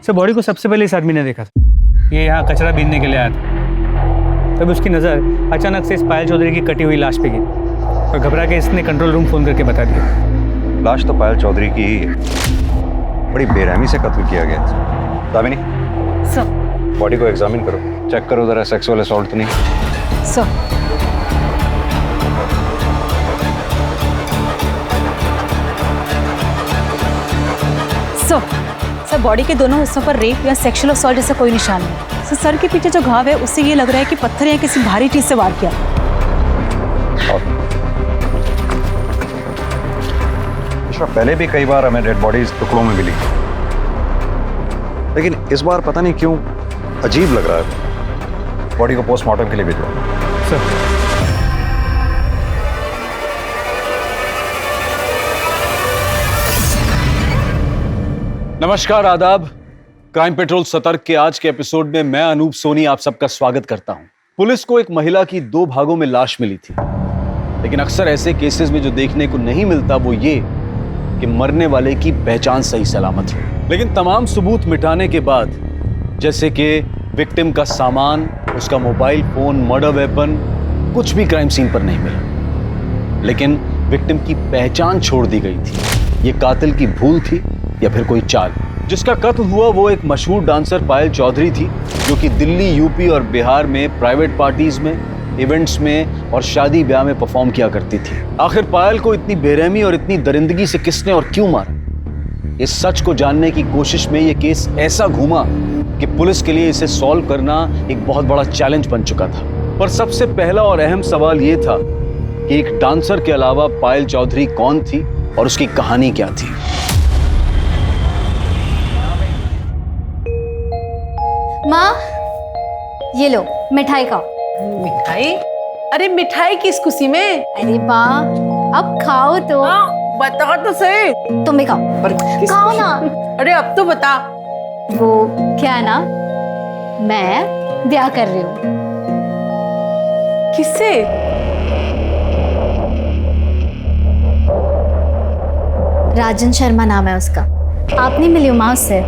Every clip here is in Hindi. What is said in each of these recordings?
सर बॉडी को सबसे पहले इस आदमी ने देखा था। ये यहाँ कचरा बीनने के लिए आया था। तब उसकी नज़र अचानक से इस पायल चौधरी की कटी हुई लाश पे गिरी और घबरा के इसने कंट्रोल रूम फ़ोन करके बता दिया। लाश तो पायल चौधरी की ही है। बड़ी बेरहमी से कत्ल किया गया। दामिनी सर, बॉडी को एग्जामिन करो, चेक करो जरा सेक्सुअल असॉल्ट तो नहीं। सर। सर, बॉडी के दोनों हिस्सों पर रेप या सेक्सुअल असॉल्ट जैसा कोई निशान नहीं। सर के पीछे जो घाव है उससे ये लग रहा है कि पत्थर या किसी भारी चीज से वार किया। पहले भी कई बार हमें डेड बॉडीज टुकड़ों में मिली, लेकिन इस बार पता नहीं क्यों अजीब लग रहा है। बॉडी को पोस्टमार्टम के लिए भेजो। सर नमस्कार, आदाब। क्राइम पेट्रोल सतर्क के आज के एपिसोड में मैं अनूप सोनी आप सबका स्वागत करता हूं। पुलिस को एक महिला की 2 भागों में लाश मिली थी, लेकिन अक्सर ऐसे केसेस में जो देखने को नहीं मिलता वो ये कि मरने वाले की पहचान सही सलामत हो। लेकिन तमाम सबूत मिटाने के बाद, जैसे कि विक्टिम का सामान, उसका मोबाइल फोन, मर्डर वेपन, कुछ भी क्राइम सीन पर नहीं मिला। लेकिन विक्टिम की पहचान छोड़ दी गई थी। ये कातिल की भूल थी या फिर कोई चाल। जिसका कत्ल हुआ वो एक मशहूर डांसर पायल चौधरी थी, जो कि दिल्ली, यूपी और बिहार में प्राइवेट पार्टीज में, इवेंट्स में और शादी ब्याह में परफॉर्म किया करती थी। आखिर पायल को इतनी बेरहमी और इतनी दरिंदगी से किसने और क्यों मारा, इस सच को जानने की कोशिश में ये केस ऐसा घूमा कि पुलिस के लिए इसे सॉल्व करना एक बहुत बड़ा चैलेंज बन चुका था। पर सबसे पहला और अहम सवाल ये था कि एक डांसर के अलावा पायल चौधरी कौन थी और उसकी कहानी क्या थी। माँ, ये लो मिठाई खाओ। मिठाई? अरे मिठाई किस खुशी में? अरे माँ, अब खाओ तो। बता तो सही। तुम भी खाओ। खाओ ना। अरे अब तो बता। वो क्या है ना, मैं ब्याह कर रही हूँ। किससे? राजन शर्मा नाम है उसका। आप नहीं मिली हो माँ उससे?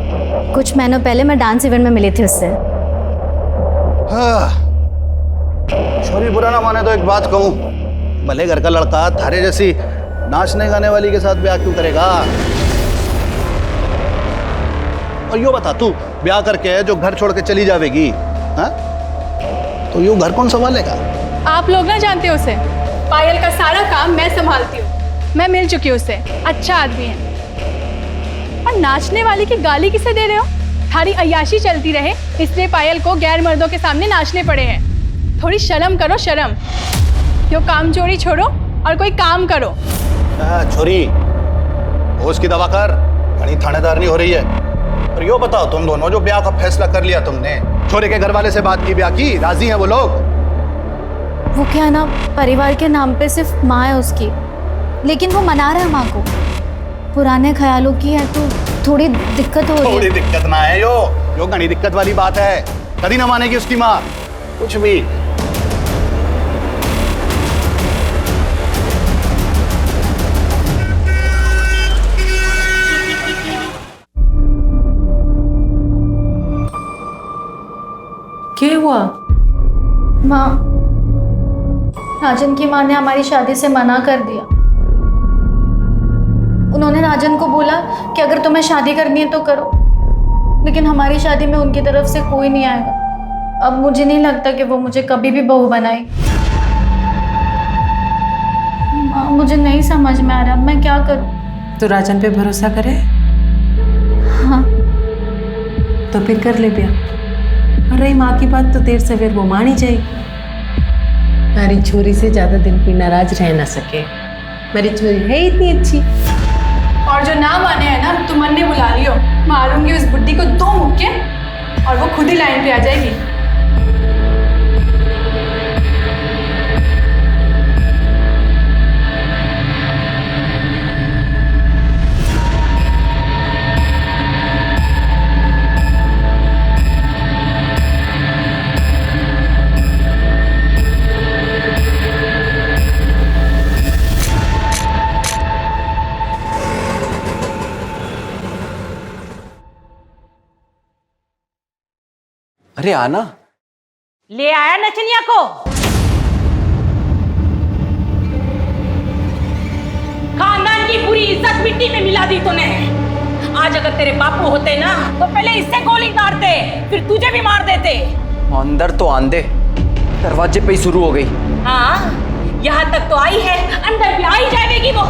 कुछ महीनों पहले मैं डांस इवेंट में मिली थी उससे। छोरी बुरा ना माने तो एक बात कहूँ, भले घर का लड़का थारे जैसी नाचने गाने वाली के साथ ब्याह क्यों करेगा? और यो बता, तू ब्याह करके जो घर छोड़ के चली जावेगी, हाँ? तो यूं घर कौन संभालेगा? आप लोग ना जानते हो उसे। पायल का सारा काम मैं संभालती हूँ। मैं मिल चुकी हूँ उससे, अच्छा आदमी है। और नाचने वाले की गाली किसे दे रहे हो? थारी अय्याशी चलती रहे इसलिए पायल को गैर मर्दों के सामने नाचने पड़े हैं। थोड़ी शर्म करो, शर्म। यो काम चोरी छोड़ो और कोई काम करो। छोरी, होश की दवा कर, घनी थानेदार नहीं हो रही है। और यो बताओ, तुम दोनों जो ब्याह का फैसला कर लिया तुमने, छोरे के घर वाले से बात की, ब्याह की, राजी हैं वो लोग? वो क्या है ना, परिवार के नाम पे सिर्फ माँ है उसकी, लेकिन वो मना रहा है माँ को। पुराने ख्यालों की है तो थोड़ी दिक्कत हो रही है। थोड़ी दिक्कत ना है यो घनी दिक्कत वाली बात है। कभी ना मानेगी उसकी माँ कुछ भी। क्या हुआ? माँ, राजन की माँ ने हमारी शादी से मना कर दिया। उन्होंने राजन को बोला कि अगर तुम्हें शादी करनी है तो करो, लेकिन हमारी शादी में उनकी तरफ से कोई नहीं आएगा। अब मुझे नहीं लगता कि वो मुझे कभी भी बहू बनाएगी। माँ, मुझे नहीं समझ में आ रहा, मैं क्या करूँ? तो राजन पे भरोसा करे? हाँ। तो फिर कर ले ब्याह। और रही माँ की बात, तो देर सवेर वो मान ही जाएगी। मेरी छोरी से ज्यादा दिन कोई नाराज रह ना सके। मेरी छोरी है इतनी अच्छी। और जो ना माने है ना, तुम अन्य बुला लियो। मारूंगी उस बुड्ढी को 2 मुक्के और वो खुद ही लाइन पे आ जाएगी। अरे आना। ले आया नचनिया को। खानदान की पूरी इज्जत मिट्टी में मिला दी तूने। आज अगर तेरे बापू होते ना तो पहले इससे गोली मारते, फिर तुझे भी मार देते। अंदर तो आंदे, दरवाजे पे ही शुरू हो गई। हाँ, यहाँ तक तो आई है, अंदर भी आई जाएगी वो।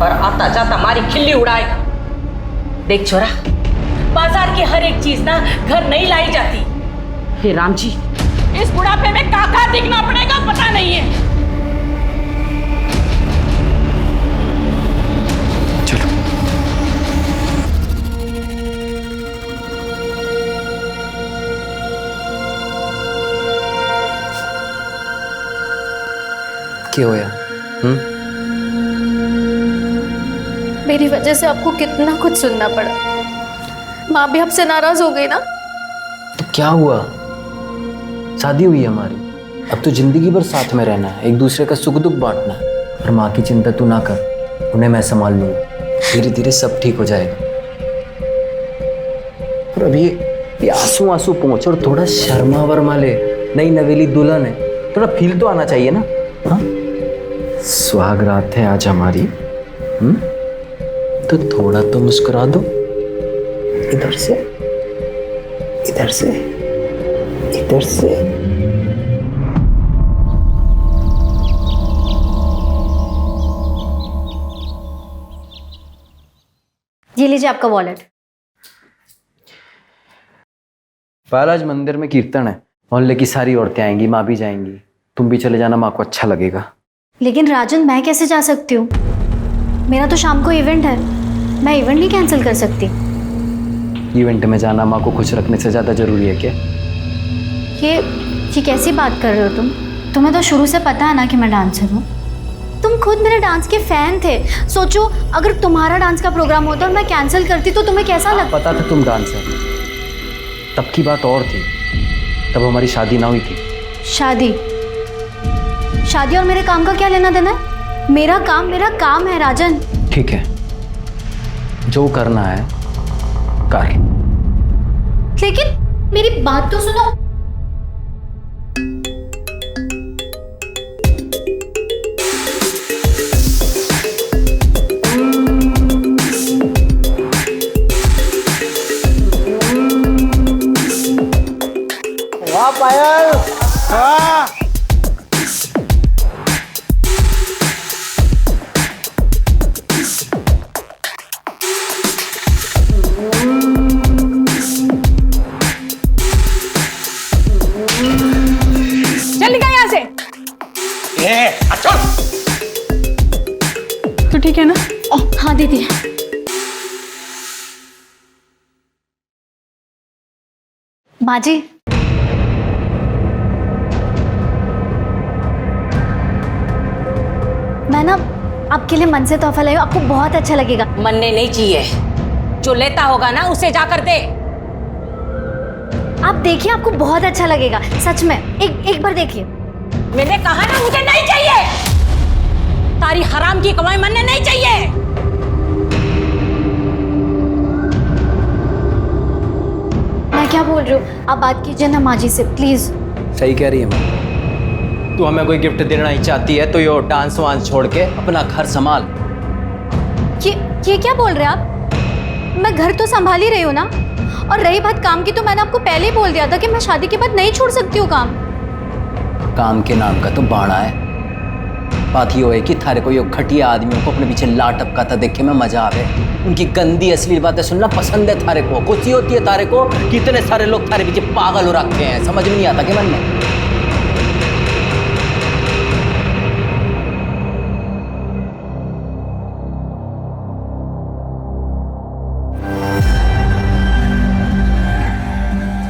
और आता जाता हमारी खिल्ली उड़ाएगा। देख छोरा, बाजार की हर एक चीज ना घर नहीं लाई जाती। हे राम जी, इस बुढ़ापे में काका दिखना पड़ेगा पता नहीं है। चलो। क्या होया? मेरी वजह से आपको कितना कुछ सुनना पड़ा। माँ भी आपसे नाराज हो गई ना। तो क्या हुआ? शादी हुई हमारी, अब तो जिंदगी भर साथ में रहना है, एक दूसरे का सुख दुख बांटना है। और माँ की चिंता तू ना कर, उन्हें मैं संभाल लूंगा। धीरे धीरे सब ठीक हो जाएगा। और अभी ये आंसू आंसू पहुंच और थोड़ा शर्मा वर्मा ले, नई नवेली दुल्हन है, थोड़ा फील तो आना चाहिए ना। हाँ, सुहाग रात है आज हमारी, तो थोड़ा तो मुस्कुरा दो। इधर से, इधर से, इधर से। ये लीजिए आपका वॉलेट। पायल, आज मंदिर में कीर्तन है, मोहल्ले की सारी औरतें आएंगी, माँ भी जाएंगी, तुम भी चले जाना, माँ को अच्छा लगेगा। लेकिन राजन, मैं कैसे जा सकती हूँ? मेरा तो शाम को इवेंट है, मैं इवेंट नहीं कैंसिल कर सकती। इवेंट में जाना माँ को खुश रखने से ज्यादा जरूरी है क्या? ये कैसी बात कर रहे हो तुम? तुम्हें तो शुरू से पता है ना कि मैं डांसर हूँ। तुम खुद मेरे डांस के फैन थे। सोचो, अगर तुम्हारा डांस का प्रोग्राम होता और मैं कैंसिल करती तो तुम्हें कैसा लगता? पता था तुम डांसर, तब की बात और थी, तब हमारी शादी ना हुई थी। शादी और मेरे काम का क्या लेना देना है? मेरा काम है राजन। ठीक है, जो करना है कर। लेकिन मेरी बात तो सुनो। वाह पायल, वाह। चल निकल यहाँ से। तो ठीक है ना? हाँ दीदी। माँ जी, मैं ना आपके लिए मन से तोहफा लाई हूँ, आपको बहुत अच्छा लगेगा। मनने नहीं चाहिए, जो लेता होगा ना उसे जाकर दे। आप देखिए, आपको बहुत अच्छा लगेगा, सच में। एक बार देखिए। मैंने कहा ना मुझे नहीं चाहिए। तारी हराम की कमाई मनने नहीं चाहिए। मैं क्या बोल रही हूँ, आप बात कीजिए ना माँ जी से, प्लीज। सही कह रही है माँ, तू हमें कोई गिफ्ट देना ही चाहती है तो ये डांस वांस छोड़ के अपना घर संभाल। ये क्या बोल रहे हैं आप? मैं घर तो संभाल ही रही हूँ ना। और रही बात काम की, तो मैंने आपको पहले ही बोल दिया था कि मैं शादी के बाद नहीं छोड़ सकती हूँ काम। काम के नाम का तो बाणा है। बात ये है कि थारे को ये घटिया आदमियों को अपने पीछे ला टपकाता देख के मैं मजा आवे। उनकी गंदी अश्लील बातें सुनना पसंद है थारे को। खुशी होती है थारे को कि इतने सारे लोग थारे पीछे पागल हो रखे हैं। समझ में नहीं आता कि मन में?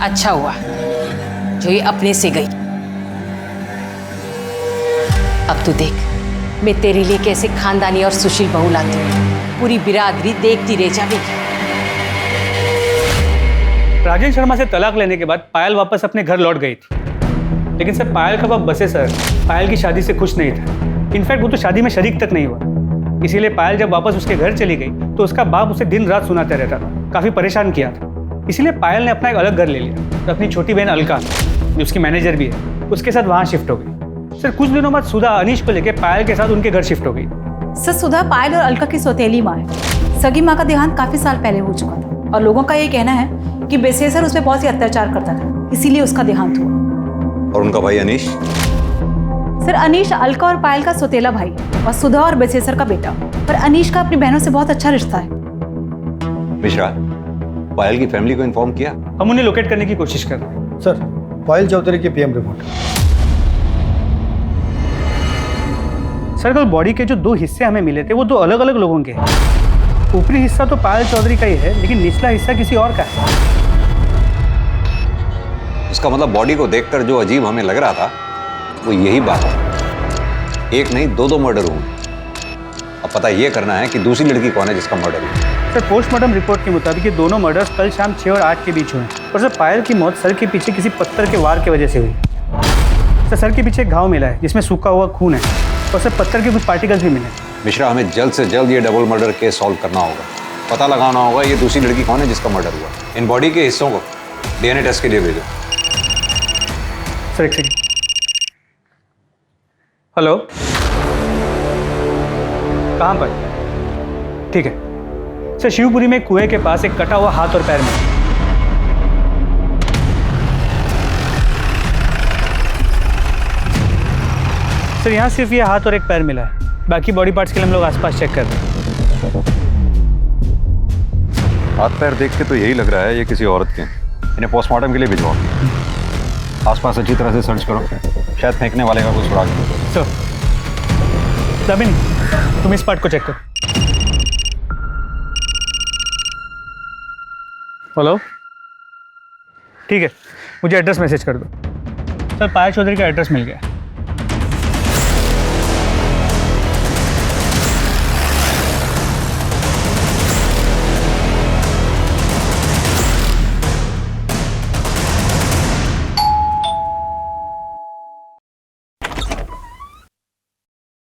अच्छा हुआ जो ये अपने से गई। अब तू देख, मैं तेरे लिए कैसे खानदानी और सुशील बहू लाती हूँ। पूरी बिरादरी देखती रह जाएगी। राजेश शर्मा से तलाक लेने के बाद पायल वापस अपने घर लौट गई थी, लेकिन सर पायल का बाप बसे सर पायल की शादी से खुश नहीं था। इनफैक्ट वो तो शादी में शरीक तक नहीं हुआ। इसीलिए पायल जब वापस उसके घर चली गई तो उसका बाप उसे दिन रात सुनाता रहता था, काफी परेशान किया था। इसीलिए पायल ने अपना एक अलग घर ले लिया। तो अपनी छोटी बहन अलका, जो उसकी मैनेजर भी है, उसके साथ वहाँ शिफ्ट हो गई। सर कुछ दिनों बाद सुधा अनीश को लेकर पायल के साथ उनके घर शिफ्ट हो गई। सर सुधा पायल और अलका की सौतेली माँ है। सगी माँ का देहांत काफी साल पहले हो चुका था और लोगों का ये कहना है कि बेसेसर उस पर बहुत ही अत्याचार करता था, इसीलिए उसका देहांत हुआ। और उनका भाई अनीश? सर अनीश अलका और पायल का सौतेला भाई और सुधा और बेसेसर का बेटा। पर अनीश का अपनी बहनों से बहुत अच्छा रिश्ता है। मिश्रा, पायल की फैमिली को इन्फॉर्म किया? हम उन्हें लोकेट करने की कोशिश कर रहे हैं। सर पायल चौधरी की पीएम रिपोर्ट। सर कल बॉडी के जो 2 हिस्से हमें मिले थे वो 2 अलग अलग लोगों के हैं। ऊपरी हिस्सा तो पायल चौधरी का ही है, लेकिन निचला हिस्सा किसी और का है। उसका मतलब बॉडी को देखकर जो अजीब हमें लग रहा था वो यही बात है। एक नहीं 2 मर्डर हुए। अब पता ये करना है कि दूसरी लड़की कौन है जिसका मर्डर हुआ। सर पोस्टमार्टम रिपोर्ट के मुताबिक ये दोनों मर्डर्स कल शाम 6 और 8 के बीच हुए। और सर पायल की मौत सर के पीछे किसी पत्थर के वार की वजह से हुई। सर के पीछे एक घाव मिला है जिसमें सूखा हुआ खून है और सर पत्थर के कुछ पार्टिकल्स भी मिले। मिश्रा, हमें जल्द से जल्द ये डबल मर्डर केस सॉल्व करना होगा। पता लगाना होगा ये दूसरी लड़की कौन है जिसका मर्डर हुआ। इन बॉडी के हिस्सों को डीएनए टेस्ट के लिए भेजो। सर एक सेकंड। हेलो, कहाँ पर? ठीक है सर, शिवपुरी में कुएं के पास एक कटा हुआ हाथ और पैर में। सर यहाँ सिर्फ ये हाथ और एक पैर मिला है, बाकी बॉडी पार्ट्स के लिए हम लोग आसपास चेक कर रहे हैं। हाथ पैर देख के तो यही लग रहा है ये किसी औरत के। इन्हें पोस्टमार्टम के लिए भिजवाओ। आसपास अच्छी तरह से सर्च करो, शायद फेंकने वाले का कुछ सुराग मिले। सर तभी तुम इस पार्ट को चेक करो। हेलो, ठीक है, मुझे एड्रेस मैसेज कर दो। सर पायल चौधरी का एड्रेस मिल गया।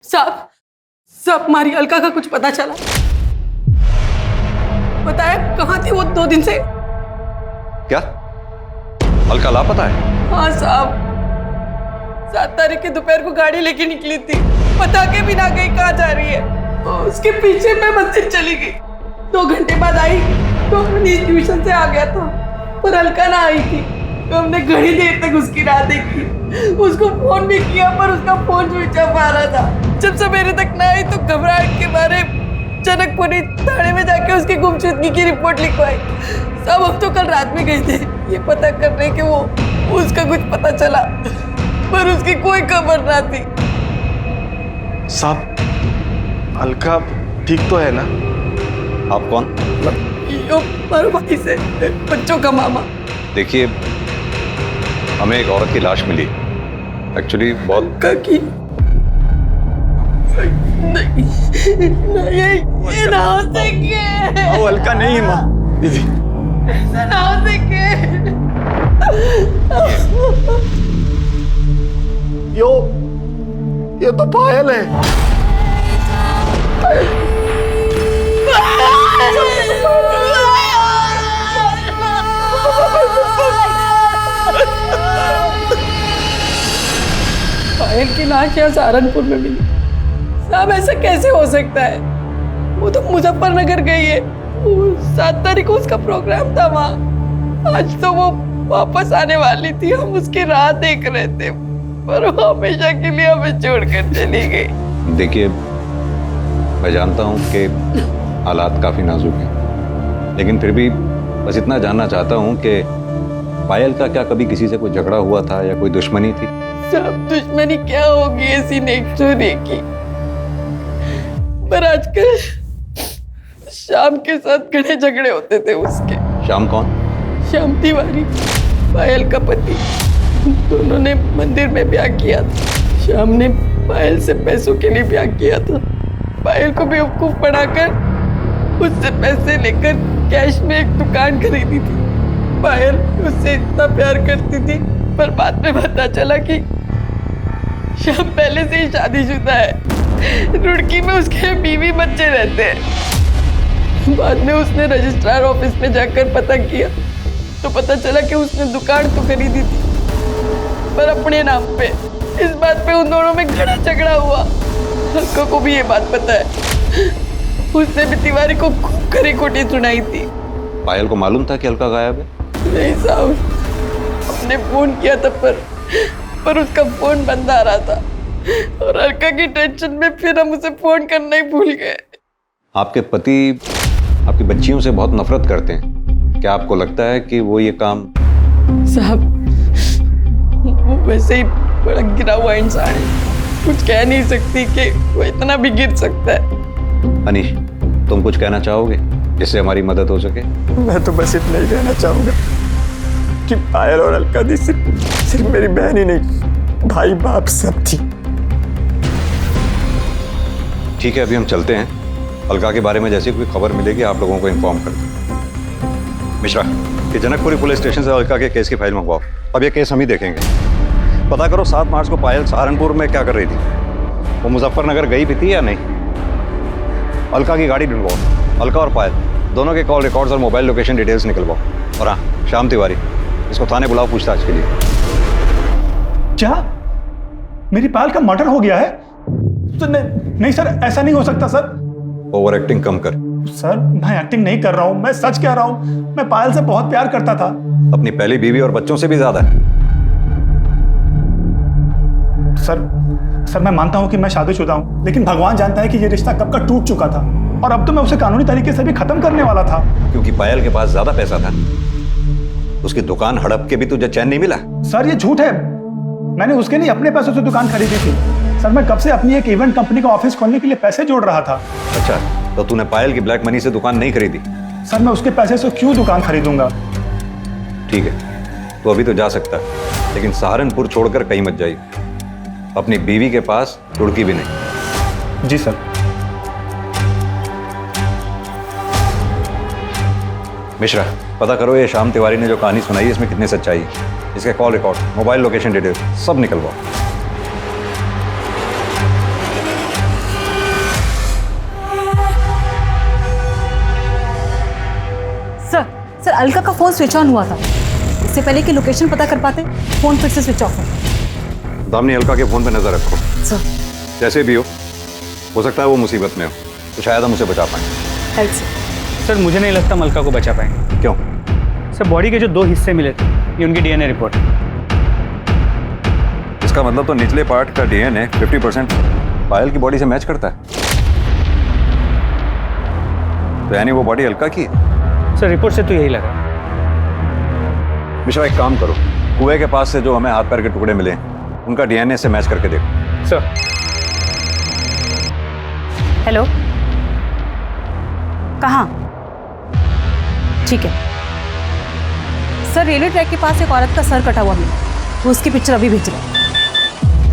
साहब हमारी अलका का कुछ पता चला? बताया कहाँ थी वो 2 दिन से? क्या अलका लापता है? हाँ साहब, 7 तारीख की दोपहर को गाड़ी लेके निकली थी, बता के भी ना गई कहाँ जा रही है। उसके पीछे मैं मंदिर चली गई, 2 घंटे बाद आई तो अनीश ट्यूशन से आ गया था, पर अलका ना आई थी। तो हमने घड़ी देर तक उसकी राह देखी, उसको फोन भी किया पर उसका फोन स्विच ऑफ आ रहा था। जब सवेरे तक ना आई तो घबराहट के मारे जनकपुरी थाने में जाके उसकी गुमशुदगी की रिपोर्ट लिखवाई। सब हम तो कल रात में गए थे ये पता करने कि वो उसका कुछ पता चला, पर उसकी कोई खबर ना थी। साहब अलका ठीक तो है ना? आप कौन? यो मारो भाई से बच्चों का मामा। देखिए, हमें एक औरत की लाश मिली, एक्चुअली बहुत काकी नहीं, ये ना हो सके। वो अलका नहीं है माँ। दीदी ना हो सके। ये तो पायल है। पायल की लाश यहाँ सहारनपुर में मिली। साहब ऐसा कैसे हो सकता है? वो तो मुजफ्फरनगर गई है, 7 तारीख को उसका प्रोग्राम था वहाँ। आज तो वो वापस आने वाली थी, हम उसकी राह देख रहे थे, पर वो हमेशा के लिए हमें छोड़कर चली गई। देखिए, मैं जानता हूँ कि हालात काफी नाजुक हैं, लेकिन फिर भी बस इतना जानना चाहता हूँ कि पायल का क्या कभी किसी से कोई झगड़ा हुआ था या कोई दुश्मनी थी? सब दुश्मनी क्या होगी ऐसी नेक्चुरी की, पर आजकल शाम के साथ घने झगड़े होते थे उसके। शाम कौन? श्याम तिवारी, पायल का पति। दोनों ने मंदिर में ब्याह किया था। श्याम ने पायल से पैसों के लिए ब्याह किया था। पायल को बेवकूफ बनाकर उससे पैसे लेकर कैश में एक दुकान खरीदी थी। पायल उससे इतना प्यार करती थी, पर बाद में पता चला कि श्याम पहले से ही शादीशुदा है। रुड़की में उसके बीवी बच्चे रहते हैं। बाद में उसने रजिस्ट्रार ऑफिस में जाकर पता किया तो पता चला कि उसने दुकान तो खरीदी थी पर अपने नाम पे। इस बात पे उन दोनों में घड़ा झगड़ा हुआ। अलका को भी ये बात पता है। उसने भी तिवारी को खूब खरी खोटी सुनाई थी। पायल को मालूम था कि अलका गायब है? नहीं साहब, हमने फोन किया था पर उसका फोन बंद आ रहा था और अलका की टेंशन में फिर हम उसे फोन करना ही भूल गए। आपके पति आपकी बच्चियों से बहुत नफरत करते हैं। क्या आपको लगता है कि वो ये काम? साहब, वो वैसे ही बड़ा गिरा हुआ इंसान है। कुछ कह नहीं सकती कि वो इतना भी गिर सकता है। अनीश, तुम कुछ कहना चाहोगे जिससे हमारी मदद हो सके? मैं तो बस इतना ही कहना चाहूंगा कि पायल और अलका दी सिर्फ मेरी बहन ही नहीं, भाई बाप सब थी। ठीक है, अभी हम चलते हैं। अलका के बारे में जैसी कोई खबर मिलेगी आप लोगों को इन्फॉर्म कर दें। मिश्रा, कि जनकपुरी पुलिस स्टेशन से अलका के केस की फाइल मंगवाओ। अब ये केस हम ही देखेंगे। पता करो 7 मार्च को पायल सहारनपुर में क्या कर रही थी। वो मुजफ्फरनगर गई भी थी या नहीं। अलका की गाड़ी ढूंढवाओ। अलका और पायल दोनों के कॉल रिकॉर्ड्स और मोबाइल लोकेशन डिटेल्स निकलवाओ। और हाँ, श्याम तिवारी, इसको थाने बुलाओ पूछताछ के लिए। क्या मेरी पायल का मर्डर हो गया है? तो नहीं सर, ऐसा नहीं हो सकता सर। ओवर एक्टिंग कम कर। सर, मैं एक्टिंग नहीं कर रहा हूँ, मैं सच कह रहा हूँ। मैं पायल से बहुत प्यार करता था। अपनी पहली बीवी और बच्चों से भी ज्यादा। सर मैं मानता हूँ कि मैं शादीशुदा हूँ, लेकिन भगवान जानता है कि ये रिश्ता कब का टूट चुका था और अब तो मैं उसे कानूनी तरीके से भी खत्म करने वाला था। क्योंकि पायल के पास ज्यादा पैसा था। उसकी दुकान हड़प के भी तुझे चैन नहीं मिला। सर, ये झूठ है। मैंने उसके नहीं अपने पैसों से दुकान खरीदी थी। सर, मैं कब से अपनी एक इवेंट कंपनी का ऑफिस खोलने के लिए पैसे जोड़ रहा था। अच्छा, तो तूने पायल की ब्लैक मनी से दुकान नहीं खरीदी? सर, मैं उसके पैसे से क्यों दुकान खरीदूंगा? ठीक है, तो अभी तो जा सकता है, लेकिन सहारनपुर छोड़कर कहीं मत जाइए। अपनी बीवी के पास तुड़की भी नहीं। जी सर। मिश्रा, पता करो ये श्याम तिवारी ने जो कहानी सुनाई है इसमें कितनी सच्चाई है। इसके call record, mobile location detail सब निकलवाओ। सर, अलका का फोन स्विच ऑन हुआ था। इससे पहले कि लोकेशन पता कर पाते, फोन फिर से स्विच ऑफ है। दामिनी, अलका के फोन पे नजर रखो। सर, जैसे भी हो सकता है वो मुसीबत में हो, तो शायद हम उसे बचा पाएं। सर, मुझे नहीं लगता हम अलका को बचा पाएंगे। क्यों? सर, बॉडी के जो 2 हिस्से मिले थे, ये उनकी डीएनए रिपोर्ट है। इसका मतलब तो निचले पार्ट का डीएनए 50% पायल की बॉडी से मैच करता है। तो यानी वो बॉडी अलका की है? सर, रिपोर्ट से तो यही लगा। मिश्रा, एक काम करो, कुएं के पास से जो हमें हाथ पैर के टुकड़े मिले उनका डीएनए से मैच करके देखो। सर। हेलो, कहाँ? ठीक है सर, रेलवे ट्रैक के पास एक औरत का सर कटा हुआ मिला। वो उसकी पिक्चर अभी भेज रहे हैं।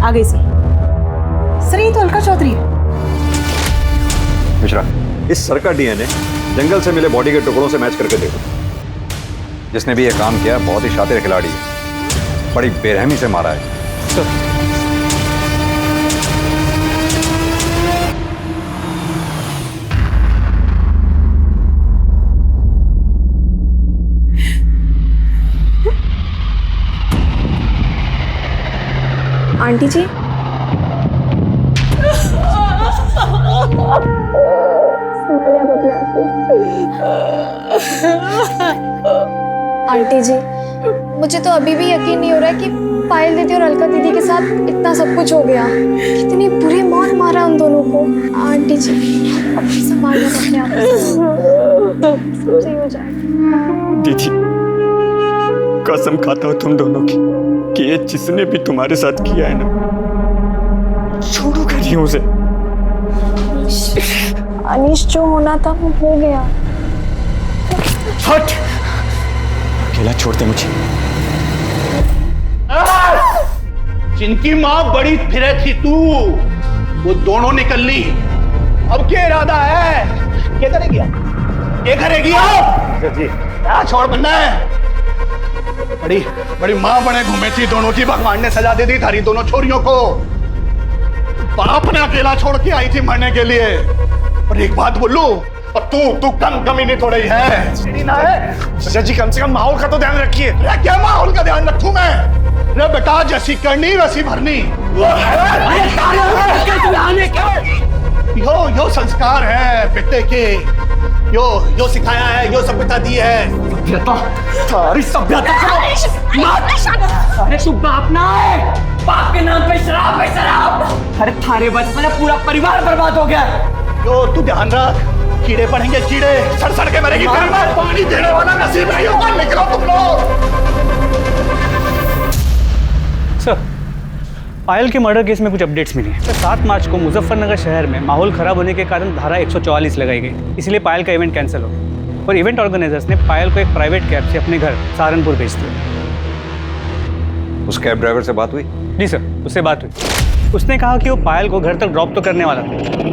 आ गई सर, ये तो अलका चौधरी है। मिश्रा, इस सर का डीएनए जंगल से मिले बॉडी के टुकड़ों से मैच करके देखो। जिसने भी ये काम किया बहुत ही शातिर खिलाड़ी है, बड़ी बेरहमी से मारा है। आंटी जी, आंटी जी, मुझे तो अभी भी यकीन नहीं हो रहा है कि पायल दीदी और अलका दीदी के साथ इतना सब कुछ हो गया। कितनी बुरी मौत मारा उन दोनों को। आंटी जी, अब संभालिए अपने आप को, सब सही हो जाएगा। दीदी, कसम खाता हूँ तुम दोनों की कि ये जिसने भी तुम्हारे साथ किया है ना, छोड़ूंगा नहीं उसे। अनीश, जो होना था वो हो गया। हट, अकेला छोड़ दे मुझे। जिनकी माँ बड़ी फिरे थी तू, वो दोनों निकल ली। अब क्या इरादा है? क्या करेगी? क्या करेगी आप? जी, क्या छोड़ बनना है? बड़ी बड़ी माँ बने घूमे थी दोनों की। भगवान ने सजा दे दी थारी दोनों छोरियों को। बाप ने अकेला छोड़ के आई थी मरने के लिए। और एक बात बोलूं, और तू कम ही नहीं थोड़ी है ना है। सजा जी कम से कम माहौल का तो ध्यान रखिए। क्या माहौल का ध्यान रखूं मैं? रे बेटा जैसी करनी वैसी भरनी। यो संस्कार है बेटे के, यो सिखाया है, यो सभ्यता दी है। सारी सभ्यता अरे तू बाप ना है, बाप के नाम पे शराब है शराब। अरे थारे बचपन में पूरा परिवार बर्बाद हो गया। यो तू ध्यान रख, कीड़े पड़ेंगे कीड़े, सड़ के मरेगी। पानी देने वाला नसीब नहीं होगा। निकलो तुम लोग। सर, पायल के मर्डर केस में कुछ अपडेट्स मिली हैं। 7 मार्च को मुजफ्फरनगर शहर में माहौल खराब होने के कारण धारा 144 लगाई गई, इसलिए पायल का इवेंट कैंसिल हो गया और इवेंट ऑर्गेनाइजर्स ने पायल को एक प्राइवेट कैब से अपने घर सहारनपुर भेज दिया। उस कैब ड्राइवर से बात हुई? जी सर, उससे बात हुई। उसने कहा कि वो पायल को घर तक ड्रॉप तो करने वाला था,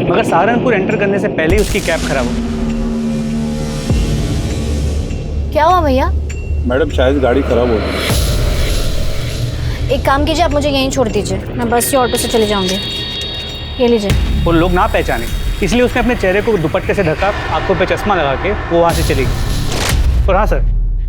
मगर सहारनपुर एंटर करने से पहले ही उसकी कैब खराब हो गई। क्या हुआ भैया? मैडम शायद गाड़ी खराब हो गई। एक काम कीजिए, आप मुझे यहीं छोड़ दीजिए, मैं बस या ऑटो से चले जाऊंगी। ये लीजिए। वो लोग ना पहचाने, इसलिए उसने अपने चेहरे को दुपट्टे से ढका, आंखों पे चश्मा लगा के वो वहाँ से चली गई। और हाँ सर,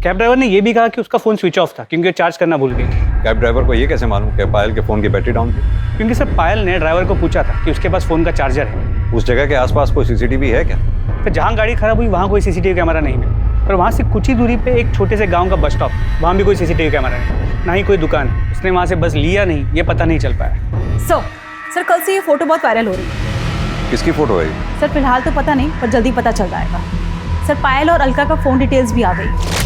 कैब ड्राइवर ने ये भी कहा कि उसका फ़ोन स्विच ऑफ था क्योंकि वो चार्ज करना भूल गई। कैब ड्राइवर को ये कैसे मालूम कि पायल के फ़ोन की बैटरी डाउन थी? क्योंकि सर पायल ने ड्राइवर को पूछा था कि उसके पास फ़ोन का चार्जर है। उस जगह के आसपास कोई सीसीटीवी है क्या? तो जहाँ गाड़ी खराब हुई वहाँ कोई सीसीटीवी कैमरा नहीं मिला, और वहाँ से कुछ ही दूरी पे एक छोटे से गांव का बस स्टॉप, वहाँ भी कोई सीसीटीवी कैमरा नहीं, ना ही कोई दुकान। उसने वहाँ से बस लिया नहीं, ये पता नहीं चल पाया। सर कल से ये फोटो बहुत वायरल हो रही है। किसकी फोटो है? सर फिलहाल तो पता नहीं, पर जल्दी पता चल जाएगा। सर पायल और अलका का फ़ोन डिटेल्स भी आ गई।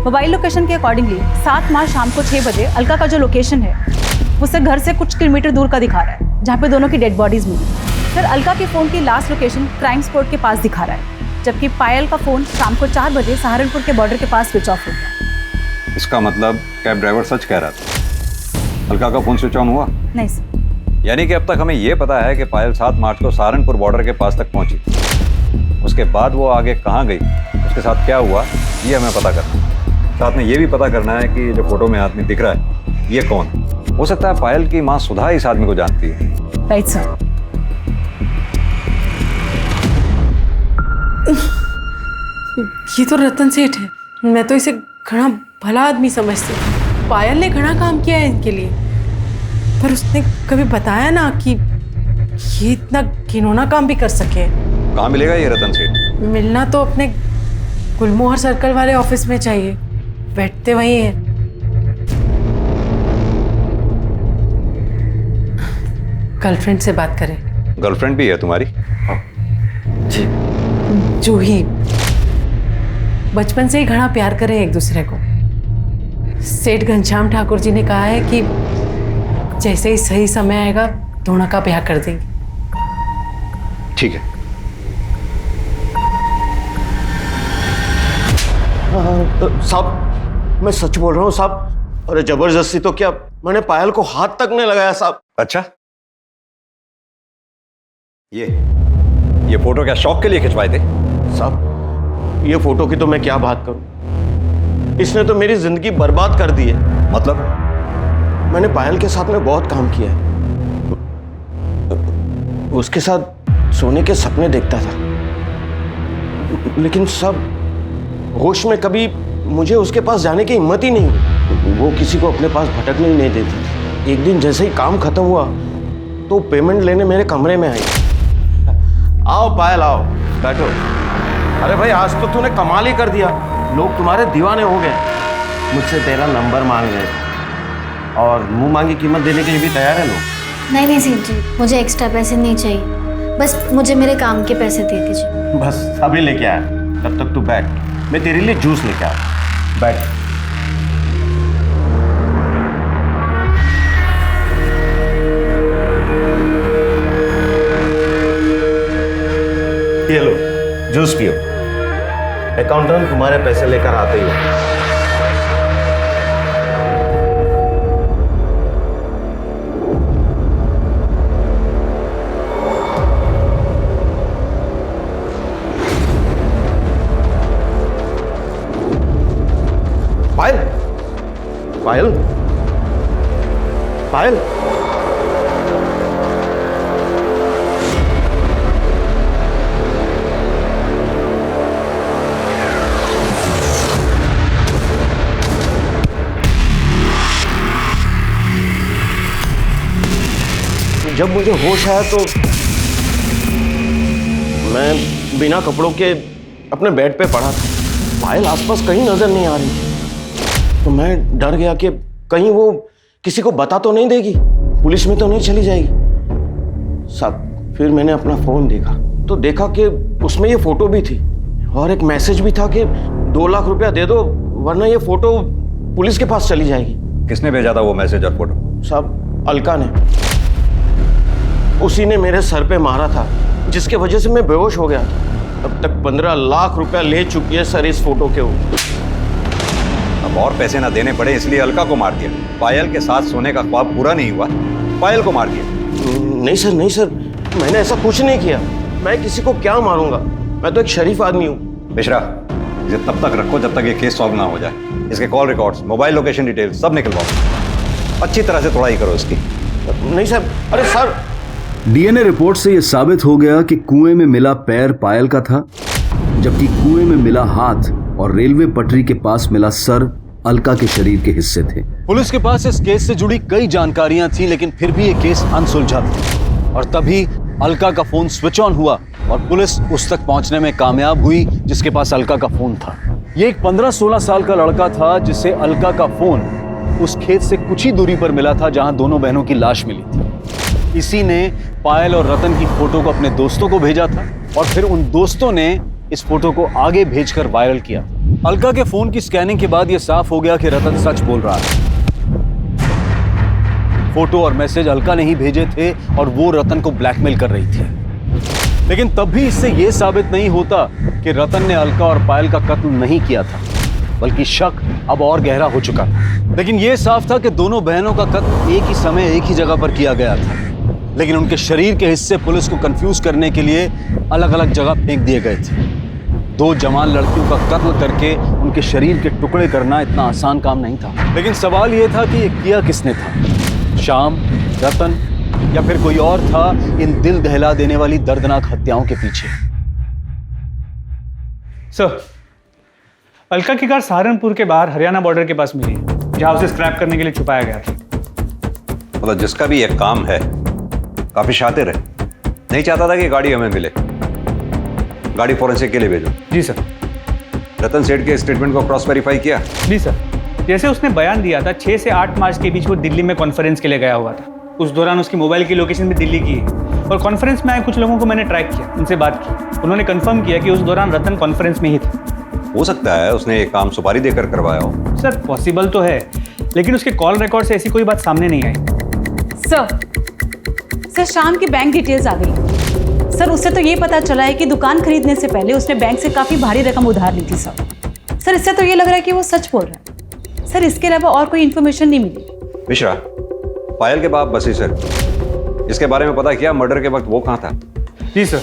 मोबाइल लोकेशन के अकॉर्डिंगली 7 मार्च शाम को 6 बजे अलका का जो लोकेशन है उससे घर से कुछ किलोमीटर दूर का दिखा रहा है, जहाँ पे दोनों की डेड बॉडीज मिली। सर अलका के फ़ोन की लास्ट लोकेशन क्राइम स्पॉट के पास दिखा रहा है, जबकि पायल का फ़ोन शाम को 4 बजे सहारनपुर के बॉर्डर के पास स्विच ऑफ हो गया। इसका मतलब कैब ड्राइवर सच कह रहा था, अलका का फ़ोन स्विच ऑन हुआ? नहीं सर। यानी कि अब तक हमें यह पता है कि पायल 7 मार्च को सहारनपुर बॉर्डर के पास तक पहुंची। उसके बाद वो आगे कहाँ गई, उसके साथ क्या हुआ, ये हमें पता करना है। साथ में ये भी पता करना है कि जो फोटो में आदमी दिख रहा है ये कौन है। हो सकता है पायल की माँ सुधा इस आदमी को जानती है। Right sir. ये तो रतन सेठ है, मैं तो इसे घना भला आदमी समझती हूँ। पायल ने घना काम किया है इनके लिए, पर उसने कभी बताया ना कि ये इतना घिनौना काम भी कर सके। कहाँ मिलेगा ये रतन सेठ? मिलना तो अपने गुलमोहर सर्कल वाले ऑफिस में चाहिए, बैठते वहीं हैं। गर्लफ्रेंड से बात करें। गर्लफ्रेंड भी है तुम्हारी? जी, जूही। बचपन से ही घना प्यार करें एक दूसरे को। सेठ घनश्याम ठाकुर जी ने कहा है कि जैसे ही सही समय आएगा दोनों का ब्याह कर देंगे। ठीक है। साहब मैं सच बोल रहा हूँ साहब। अरे जबरदस्ती तो क्या, मैंने पायल को हाथ तक नहीं लगाया साहब। अच्छा, ये फोटो क्या शौक के लिए खिंचवाए थे? साहब ये फोटो की तो मैं क्या बात करूं, इसने तो मेरी जिंदगी बर्बाद कर दी है। मतलब? मैंने पायल के साथ में बहुत काम किया है, उसके साथ सोने के सपने देखता था, लेकिन सब होश में कभी मुझे उसके पास जाने की हिम्मत ही नहीं हुई। वो किसी को अपने पास भटकने ही नहीं देती। एक दिन जैसे ही काम खत्म हुआ तो पेमेंट लेने मेरे कमरे में आई। आओ पायल आओ, बैठो। अरे भाई आज तो तूने कमाल ही कर दिया, लोग तुम्हारे दीवाने हो गए। मुझसे तेरा नंबर मांग रहे और मुंह मांगी कीमत देने के लिए भी तैयार है लोग। नहीं सेठ जी, मुझे एक्स्ट्रा पैसे नहीं चाहिए, बस मुझे मेरे काम के पैसे दे दीजिए। बस अभी लेके आया, तब तक तू बैठ, मैं तेरे लिए जूस लेके आया। बैठ। ये लो जूस पियो, अकाउंटेंट तुम्हारे पैसे लेकर आते ही हो। पायल, पायल, पायल, जब मुझे होश आया तो मैं बिना कपड़ों के अपने बेड पे पड़ा था। पायल आसपास कहीं नजर नहीं आ रही थी। तो मैं डर गया कि कहीं वो किसी को बता तो नहीं देगी, पुलिस में तो नहीं चली जाएगी। साहब फिर मैंने अपना फोन देखा तो देखा कि उसमें ये फोटो भी थी और एक मैसेज भी था कि 2 लाख रुपया दे दो वरना ये फोटो पुलिस के पास चली जाएगी। किसने भेजा था वो मैसेज और फोटो? साहब अलका ने। उसी ने मेरे सर पे मारा था जिसके वजह से मैं बेहोश हो गया। अब तक 15 लाख रुपया ले चुकी है सर इस फोटो के ऊपर। अब और पैसे ना देने पड़े इसलिए अलका को मार दिया। पायल के साथ सोने का ख्वाब पूरा नहीं हुआ, पायल को मार दिया। नहीं सर, नहीं सर, मैंने ऐसा कुछ नहीं किया। मैं किसी को क्या मारूंगा, मैं तो एक शरीफ आदमी हूँ। मिश्रा, इसे तब तक रखो जब तक ये केस सॉल्व ना हो जाए। इसके call records, mobile location detail सब निकलवाओ। अच्छी तरह से तोड़ाई करो इसकी। नहीं सर, अरे सर। डीएनए रिपोर्ट से यह साबित हो गया कि कुएं में मिला पैर पायल का था, जबकि कुएं में मिला हाथ और रेलवे पटरी के पास मिला सर अलका के शरीर के हिस्से थे। पुलिस के पास इस केस से जुड़ी कई जानकारियां थी, लेकिन फिर भी ये केस अनसुलझा था। और तभी अलका का फोन स्विच ऑन हुआ और पुलिस उस तक पहुंचने में कामयाब हुई जिसके पास अलका का फोन था। ये एक 15-16 साल का लड़का था जिसे अलका का फोन उस खेत से कुछ ही दूरी पर मिला था जहां दोनों बहनों की लाश मिली थी। इसी ने पायल और रतन की फोटो को अपने दोस्तों को भेजा था और फिर उन दोस्तों ने इस फोटो को आगे भेजकर वायरल किया। अलका के फोन की स्कैनिंग के बाद यह साफ हो गया कि रतन सच बोल रहा है। फोटो और मैसेज अलका ने ही भेजे थे और वो रतन को ब्लैकमेल कर रही थी। लेकिन तब भी इससे यह साबित नहीं होता कि रतन ने अलका और पायल का कत्ल नहीं किया था, बल्कि शक अब और गहरा हो चुका था। लेकिन यह साफ था कि दोनों बहनों का कत्ल एक ही समय एक ही जगह पर किया गया था, लेकिन उनके शरीर के हिस्से पुलिस को कंफ्यूज करने के लिए अलग अलग जगह फेंक दिए गए थे। 2 जवान लड़कियों का कत्ल करके उनके शरीर के टुकड़े करना इतना आसान काम नहीं था। लेकिन सवाल यह था कि यह किया किसने था? श्याम, रतन या फिर कोई और था इन दिल दहला देने वाली दर्दनाक हत्याओं के पीछे? सर, अलका की कार सहारनपुर के बाहर हरियाणा बॉर्डर के पास मिली, जहां उसे स्क्रैप करने के लिए छुपाया गया था। मतलब जिसका भी एक काम है, काफी शातिर है, नहीं चाहता था कि गाड़ी हमें मिले। गाड़ी फॉरेंसिक के लिए भेजो। जी सर। रतन सेठ के स्टेटमेंट को क्रॉस वेरीफाई किया? जी सर। जैसे उसने बयान दिया था 6 से 8 मार्च के बीच वो दिल्ली में कॉन्फ्रेंस के लिए गया हुआ था। उस दौरान उसकी मोबाइल की लोकेशन भी दिल्ली की है और कॉन्फ्रेंस में आए कुछ लोगों को मैंने ट्रैक किया, उनसे बात की। उन्होंने कंफर्म किया कि उस दौरान रतन कॉन्फ्रेंस में ही था। हो सकता है उसने एक काम सुपारी देकर करवाया हो। सर पॉसिबल तो है, लेकिन उसके कॉल रिकॉर्ड से ऐसी कोई बात सामने नहीं आई। सर शाम की बैंक डिटेल्स आ गई। सर उससे तो ये पता चला है कि दुकान खरीदने से पहले उसने बैंक से काफ़ी भारी रकम उधार ली थी। सर इससे तो ये लग रहा है कि वो सच बोल रहा है। सर इसके अलावा और कोई इन्फॉर्मेशन नहीं मिली। मिश्रा, पायल के बाप बसी सर, इसके बारे में पता किया मर्डर के वक्त वो कहाँ था? जी सर,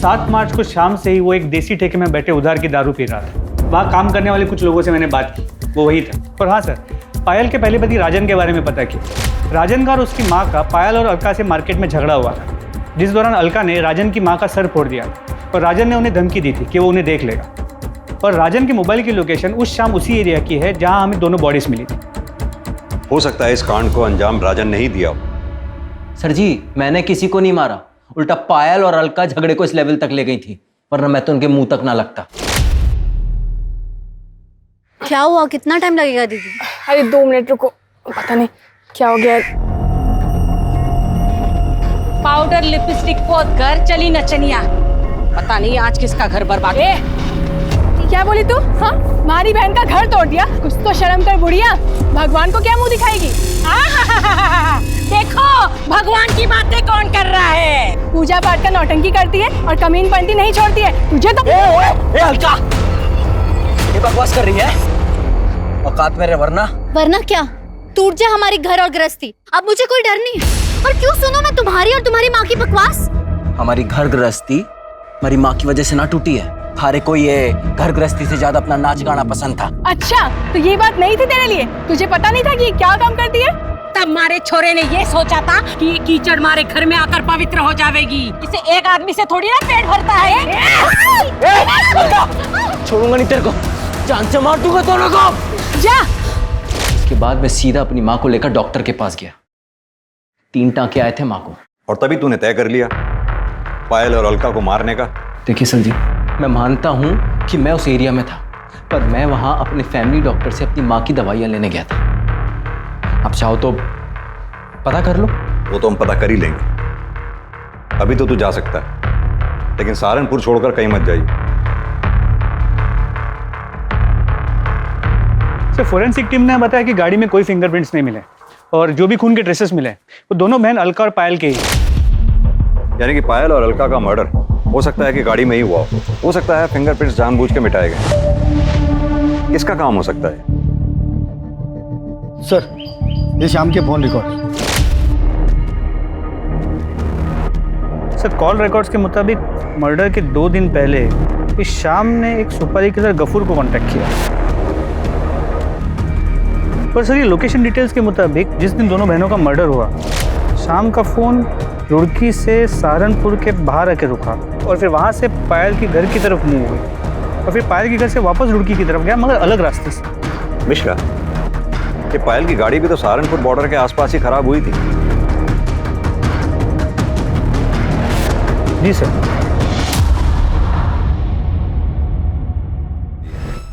7 मार्च को शाम से ही वो एक देसी ठेके में बैठे उधार की दारू पी रहा था। वहाँ काम करने वाले कुछ लोगों से मैंने बात की, वो वही था। और हाँ सर, पायल के पहले पति राजन के बारे में पता किया। राजन का और उसकी माँ का पायल और अलका से मार्केट में झगड़ा हुआ था, जिस दौरान अलका ने राजन की माँ का सर फोड़ दिया और राजन ने उन्हें धमकी दी थी कि वो उन्हें देख लेगा। और राजन की मोबाइल की लोकेशन उस शाम उसी एरिया की है जहाँ हमें दोनों बॉडीज मिली थी। हो सकता है इस कांड को अंजाम राजन ने ही दिया हो। सर जी, मैंने किसी को नहीं मारा, उल्टा पायल और अलका झगड़े को इस लेवल तक ले गई थी, वरना मैं तो उनके मुंह तक ना लगता। क्या हुआ? कितना टाइम लगेगा दीदी? अरे 2 मिनट रुको, पता नहीं क्या हो गया। पाउडर लिपस्टिक पोत कर चली नचनिया। पता नहीं आज किसका घर बर्बाद। क्या बोली तू? हाँ, हमारी बहन का घर तोड़ दिया। कुछ तो शर्म कर बुढ़िया, भगवान को क्या मुंह दिखाएगी? देखो भगवान की बातें कौन कर रहा है। पूजा पाठ का नौटंकी करती है और कमीन पंती नहीं छोड़ती है। तुझे तो अलका, ये बकवास कर रही है? औकात में रहे वरना क्या? टूट जाए हमारी घर और गृहस्थी, अब मुझे कोई डर नहीं है। और क्यों सुनो मैं तुम्हारी और तुम्हारी माँ की बकवास? हमारी घर गृहस्थी हमारी माँ की वजह से ना टूटी है। थारे को ये घर गृहस्थी से ज्यादा अपना नाच गाना पसंद था। अच्छा, तो ये बात नहीं थी तेरे लिए? तुझे पता नहीं था कि ये क्या काम करती है? तब मारे छोरे ने ये सोचा था कि ये कीचड़ मारे घर में आकर पवित्र हो जाएगी। इसे एक आदमी से थोड़ी ना पेट भरता है। छोड़ूंगा नहीं तेरे को, जान से मार दूंगा दोनों को। जा। इसके बाद मैं सीधा अपनी माँ को लेकर डॉक्टर के पास गया। 3 टांके आए थे माँ को, और तभी तूने तय कर लिया पायल और अलका को मारने का। देखिए सर जी, मैं मानता हूँ कि मैं उस एरिया में था, पर मैं वहाँ अपने फैमिली डॉक्टर से अपनी माँ की दवाइयाँ लेने गया था। आप चाहो तो पता कर लो। वो तो हम पता कर ही लेंगे। अभी तो तू जा सकता है, लेकिन सहारनपुर छोड़कर कहीं मत जाइए। सर, फोरेंसिक टीम ने बताया कि गाड़ी में कोई फिंगरप्रिंट्स नहीं मिले और जो भी खून के ट्रेसेस मिले वो दोनों बहन अलका और पायल के ही। यानी कि पायल और अलका का मर्डर हो सकता है कि गाड़ी में ही हुआ हो सकता है फिंगरप्रिंट्स जानबूझ के मिटाए गए। किसका काम हो सकता है? सर, ये शाम के phone record. Sir, call records के मुताबिक मर्डर के 2 दिन पहले इस शाम ने एक सुपारी किलर गफूर को कांटेक्ट किया। पर सर, ये लोकेशन डिटेल्स के मुताबिक जिस दिन दोनों बहनों का मर्डर हुआ, शाम का फ़ोन रुड़की से सहारनपुर के बाहर आके रुका और फिर वहाँ से पायल के घर की तरफ मूव हुई और फिर पायल के घर से वापस रुड़की की तरफ गया, मगर अलग रास्ते से। मिश्रा, ये पायल की गाड़ी भी तो सहारनपुर बॉर्डर के आसपास ही खराब हुई थी। जी sir.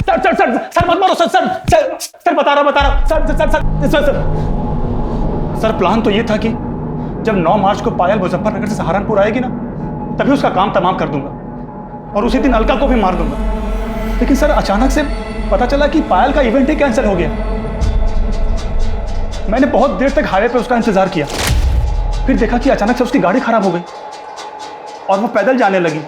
Sir sir sir sir मत मारो सर सर सर सर बता रहा sir sir sir sir sir sir plan तो ये था कि जब 9 मार्च को पायल मुजफ्फरनगर से सहारनपुर आएगी ना, तभी उसका काम तमाम कर दूंगा और उसी दिन अलका को भी मार दूंगा। लेकिन सर, अचानक से पता चला कि पायल का इवेंट ही कैंसिल हो गया। मैंने बहुत देर तक हाईवे पे उसका इंतजार किया, फिर देखा कि अचानक से उसकी गाड़ी खराब हो गई और वो पैदल जाने लगी।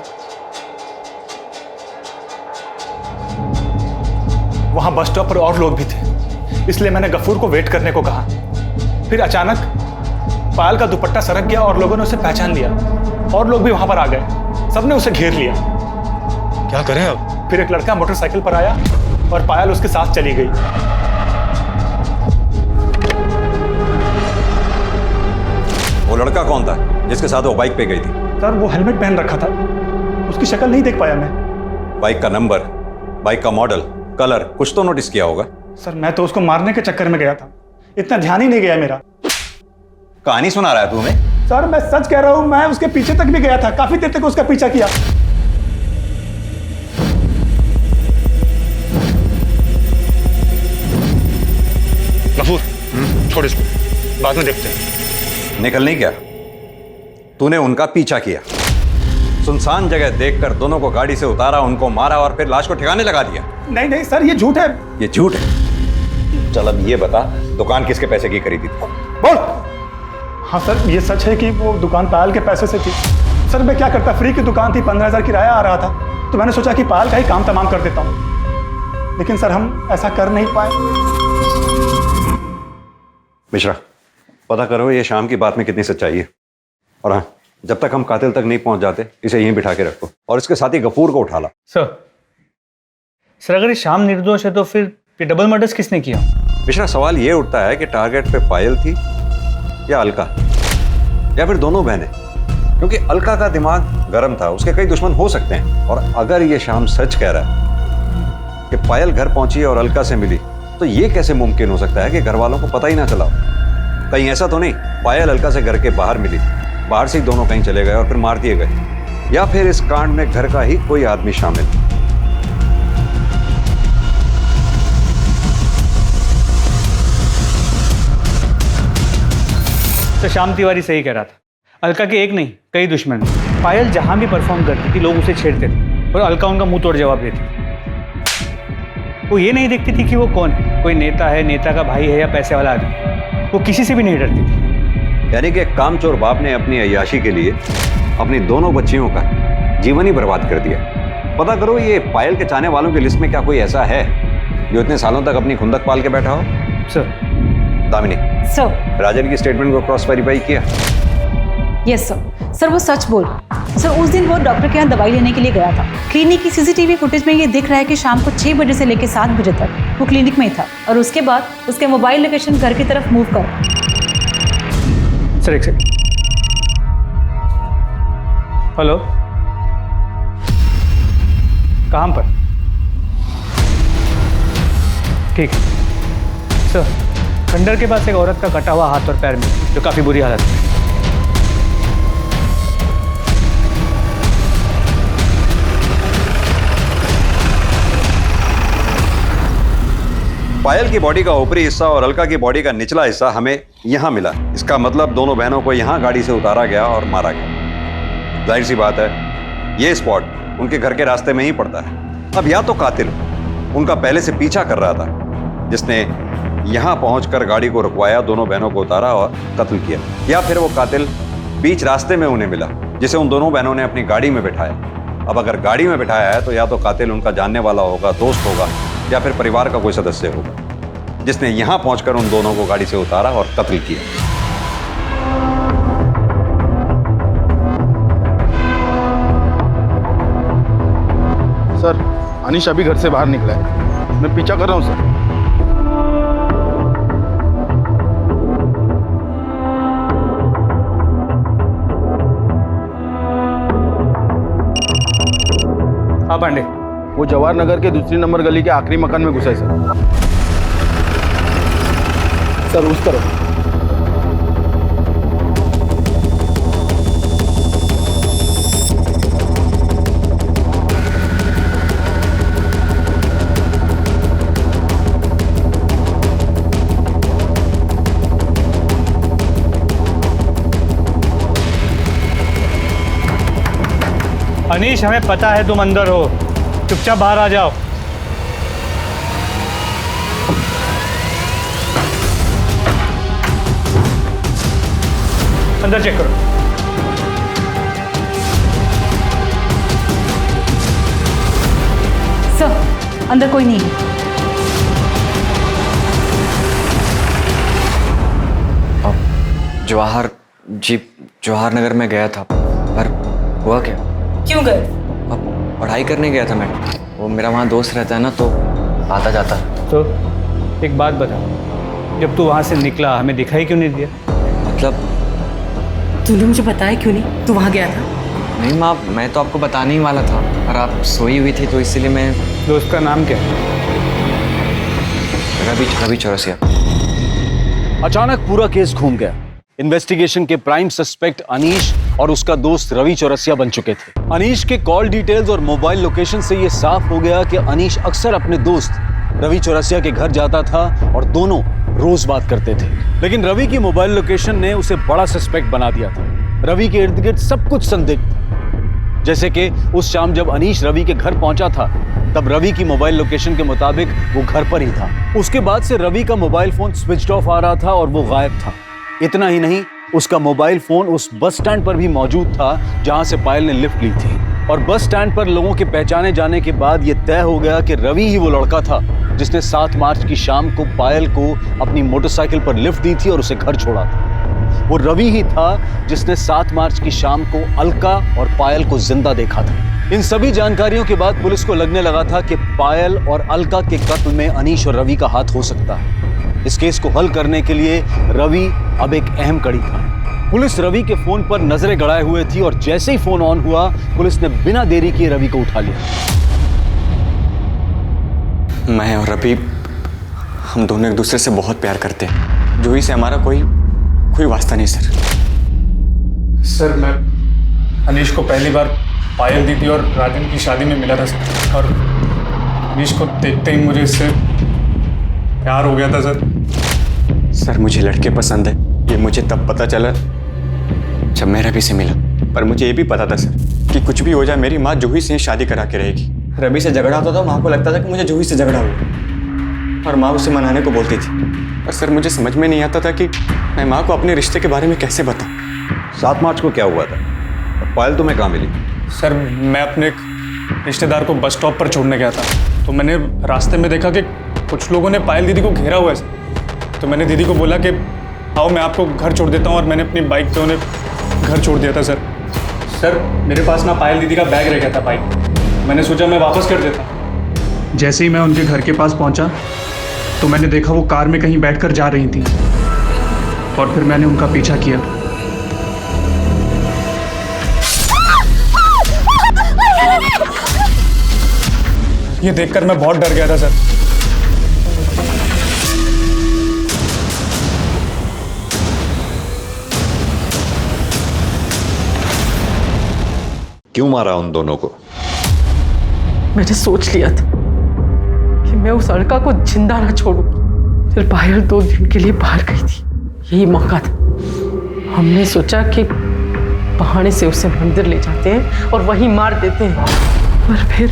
वहां बस स्टॉप पर और लोग भी थे, इसलिए मैंने गफूर को वेट करने को कहा। फिर अचानक पायल का दुपट्टा सरक गया और लोगों ने उसे पहचान लिया और लोग भी वहां पर आ गए। सबने उसे घेर लिया। क्या करें अब? फिर एक लड़का मोटरसाइकिल पर आया और पायल उसके साथ चली गई। वो लड़का कौन था जिसके साथ वो बाइक पे गई थी? सर, वो हेलमेट पहन रखा था, उसकी शक्ल नहीं देख पाया मैं। बाइक का नंबर, बाइक का मॉडल, कलर कुछ तो नोटिस किया होगा। सर, मैं तो उसको मारने के चक्कर में गया था, इतना ध्यान ही नहीं गया मेरा। कहानी सुना रहा है तू हमें? सर, मैं सच कह रहा हूं, मैं उसके पीछे तक भी गया था, काफी देर तक उसका पीछा किया। गफूर, छोड़ इसको, बाद में देखते हैं। निकल नहीं गया, तूने उनका पीछा किया, सुनसान जगह देखकर दोनों को गाड़ी से उतारा, उनको मारा और फिर लाश को ठिकाने लगा दिया। नहीं नहीं सर, ये झूठ है। ये झूठ है? चल अब ये बता, दुकान किसके पैसे की खरीदी थी? बोल। हाँ सर, ये सच है कि वो दुकान पायल के पैसे से थी। सर, मैं क्या करता, फ्री की दुकान थी, 15,000 किराया आ रहा था, तो मैंने सोचा कि पायल का ही काम तमाम कर देता हूँ। लेकिन सर, हम ऐसा कर नहीं पाए। मिश्रा, पता करो ये शाम की बात में कितनी सच्चाई है। और हाँ, जब तक हम कातिल तक नहीं पहुंच जाते, इसे यहीं बिठा के रखो और इसके साथ ही गफूर को उठा ला। सर, अगर ये शाम निर्दोष है तो फिर ये डबल मर्डर्स किसने किया? मिश्रा, सवाल ये उठता है कि टारगेट पे पायल थी या अलका, या फिर दोनों बहनें, क्योंकि अलका का दिमाग गर्म था, उसके कई दुश्मन हो सकते हैं। और अगर ये शाम सच कह रहा है कि पायल घर पहुंची और अलका से मिली, तो ये कैसे मुमकिन हो सकता है कि घर वालों को पता ही ना चला? कहीं ऐसा तो नहीं पायल अलका से घर के बाहर मिली, बाहर से ही दोनों कहीं चले गए और फिर मार दिए गए, या फिर इस कांड में घर का ही कोई आदमी शामिल? तो श्याम तिवारी सही कह रहा था, अलका के एक नहीं कई दुश्मन। पायल जहां भी परफॉर्म करती थी, लोग उसे छेड़ते थे और अलका उनका मुंह तोड़ जवाब देती। वो ये नहीं देखती थी कि वो कौन है, कोई नेता है, नेता का भाई है या पैसे वाला आदमी, वो किसी से भी नहीं डरती थी। यानी कि कामचोर बाप ने अपनी अय्याशी के लिए अपनी दोनों बच्चियों का जीवन ही बर्बाद कर दिया। पता करो, ये पायल के चाहने वालों की लिस्ट में क्या कोई ऐसा है जो इतने सालों तक अपनी खुंदक पाल के बैठा हो? सर। दामिनी सर, राजन की स्टेटमेंट को क्रॉस वेरीफाई किया? Yes sir. सर, वो सच बोल। सर, उस दिन वो डॉक्टर के यहाँ दवाई लेने के लिए गया था। क्लिनिक की सीसीटीवी फुटेज में ये दिख रहा है कि शाम को 6 बजे से लेकर 7 बजे तक वो क्लिनिक में ही था और उसके बाद उसके मोबाइल लोकेशन घर की तरफ मूव कर। सर, एक सेकंड। हेलो, कहाँ पर? ठीक है सर। खंडर के पास एक औरत का कटा हुआ हाथ और पैर में, जो काफी बुरी हालत में। पायल की बॉडी का ऊपरी हिस्सा और अलका की बॉडी का निचला हिस्सा हमें यहाँ मिला। इसका मतलब दोनों बहनों को यहाँ गाड़ी से उतारा गया और मारा गया। जाहिर सी बात है, ये स्पॉट उनके घर के रास्ते में ही पड़ता है। अब या तो कातिल उनका पहले से पीछा कर रहा था, जिसने यहाँ पहुंचकर गाड़ी को रुकवाया, दोनों बहनों को उतारा और कत्ल किया, या फिर वो कातिल बीच रास्ते में उन्हें मिला, जिसे उन दोनों बहनों ने अपनी गाड़ी में बिठाया। अब अगर गाड़ी में बिठाया है तो या तो कातिल उनका जानने वाला होगा, दोस्त होगा, या फिर परिवार का कोई सदस्य होगा, जिसने यहाँ पहुंचकर उन दोनों को गाड़ी से उतारा और कत्ल किया। सर, अनीश अभी घर से बाहर निकला है, मैं पीछा कर रहा हूँ सर। हाँ पांडे, वो जवाहर नगर के दूसरी नंबर गली के आखिरी मकान में घुसा है सर उस तरफ। अनीश, हमें पता है तुम अंदर हो, चुपचाप बाहर आ जाओ। अंदर चेक करो। सर, अंदर कोई नहीं है। जवाहर नगर में गया था, पर हुआ क्या? क्यों गए? अब पढ़ाई करने गया था मैं, वो मेरा वहाँ दोस्त रहता है ना, तो आता जाता। तो एक बात बता, जब तू वहाँ से निकला हमें दिखाई क्यों नहीं दिया? मतलब तूने मुझे बताया क्यों नहीं? तू वहाँ गया था? नहीं माँ, मैं तो आपको बताने ही वाला था, पर आप सोई हुई थी तो इसीलिए मैं। दोस्त का नाम क्या है? रवि चौरसिया। अचानक पूरा केस घूम गया। इन्वेस्टिगेशन के प्राइम सस्पेक्ट अनीश और उसका दोस्त रवि चौरसिया बन चुके थे। अनीश के कॉल डिटेल्स और मोबाइल लोकेशन से यह साफ हो गया कि अनीश अक्सर अपने दोस्त रवि चौरसिया के घर जाता था और दोनों रोज बात करते थे। लेकिन रवि की मोबाइल लोकेशन ने उसे बड़ा सस्पेक्ट बना दिया था। रवि के इर्द गिर्द सब कुछ संदिग्ध था। जैसे कि उस शाम जब अनीश रवि के घर पहुंचा था, तब रवि की मोबाइल लोकेशन के मुताबिक वो घर पर ही था। उसके बाद से रवि का मोबाइल फोन स्विच ऑफ आ रहा था और वो गायब था। इतना ही नहीं, उसका मोबाइल फोन उस बस स्टैंड पर भी मौजूद था जहां से पायल ने लिफ्ट ली थी। और बस स्टैंड पर लोगों के पहचाने जाने के बाद यह तय हो गया कि रवि ही वो लड़का था जिसने 7 मार्च की शाम को पायल को अपनी मोटरसाइकिल पर लिफ्ट दी थी और उसे घर छोड़ा था। वो रवि ही था जिसने 7 मार्च की शाम को अलका और पायल को जिंदा देखा था। इन सभी जानकारियों के बाद पुलिस को लगने लगा था कि पायल और अलका के कत्ल में अनीश और रवि का हाथ हो सकता है। इस केस को हल करने के लिए रवि अब एक अहम कड़ी था। पुलिस रवि के फोन पर नजरें गड़ाए हुए थी और जैसे ही फोन ऑन हुआ, पुलिस ने बिना देरी किए रवि को उठा लिया। मैं और रवि, हम दोनों एक दूसरे से बहुत प्यार करते हैं। जूही से हमारा कोई वास्ता नहीं सर। सर, मैं अनीश को पहली बार पायल दीदी और राजन की शादी में मिला था सर, और अनीश को देखते ही मुझे इससे प्यार हो गया था सर। सर, मुझे लड़के पसंद है, ये मुझे तब पता चला जब मैं रवि से मिला। पर मुझे ये भी पता था सर कि कुछ भी हो जाए, मेरी माँ जूही से शादी करा के रहेगी। रवि से झगड़ा होता था, माँ को लगता था कि मुझे जूही से झगड़ा हुआ, और माँ उसे मनाने को बोलती थी। और सर, मुझे समझ में नहीं आता था कि मैं माँ को अपने रिश्ते के बारे में कैसे बताऊँ। 7 मार्च को क्या हुआ था और पायल तुम्हें कहाँ मिली? सर, मैं अपने एक रिश्तेदार को बस स्टॉप पर छोड़ने गया था, तो मैंने रास्ते में देखा कि कुछ लोगों ने पायल दीदी को घेरा हुआ है। तो मैंने दीदी को बोला कि आओ मैं आपको घर छोड़ देता हूँ, और मैंने अपनी बाइक पे उन्हें घर छोड़ दिया था सर। सर, मेरे पास ना पायल दीदी का बैग रह गया था बाइक, मैंने सोचा मैं वापस कर देता। जैसे ही मैं उनके घर के पास पहुँचा तो मैंने देखा वो कार में कहीं बैठकर जा रही थी, और फिर मैंने उनका पीछा किया। ये देखकर मैं बहुत डर गया था सर। क्यों मारा उन दोनों को? मैंने सोच लिया था कि मैं उस अलका को जिंदा ना छोड़ूं। फिर पायल 2 दिन के लिए बाहर गई थी, यही मौका था। हमने सोचा कि बहाने से उसे मंदिर ले जाते हैं और वहीं मार देते हैं, पर फिर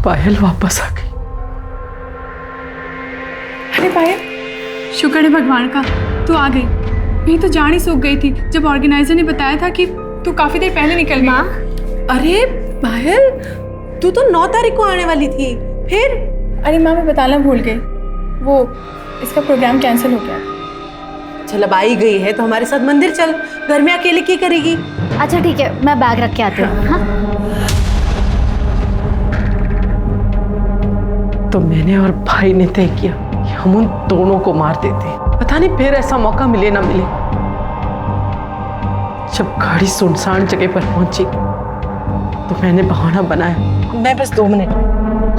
पायल वापस आ गई। अरे पायल, शुक्र है भगवान का तू आ गई, नहीं तो जान ही सूख गई थी जब ऑर्गेनाइजर ने बताया था कि तू काफी देर पहले निकल गई। अरे पायल, तू तो 9 तारीख को आने वाली थी, फिर? अरे माँ मैं बताना भूल गई, वो इसका प्रोग्राम कैंसिल हो गया। चल अब आई गई है तो हमारे साथ मंदिर चल, घर में अकेले क्या करेगी? अच्छा ठीक है, मैं बैग रख के आती हूँ। हाँ? तो मैंने और भाई ने तय किया कि हम उन दोनों को मार देते हैं। पता नहीं फिर ऐसा मौका मिले ना मिले। जब गाड़ी सुनसान जगह पर पहुंची तो मैंने बहाना बनाया, मैं बस 2 मिनट।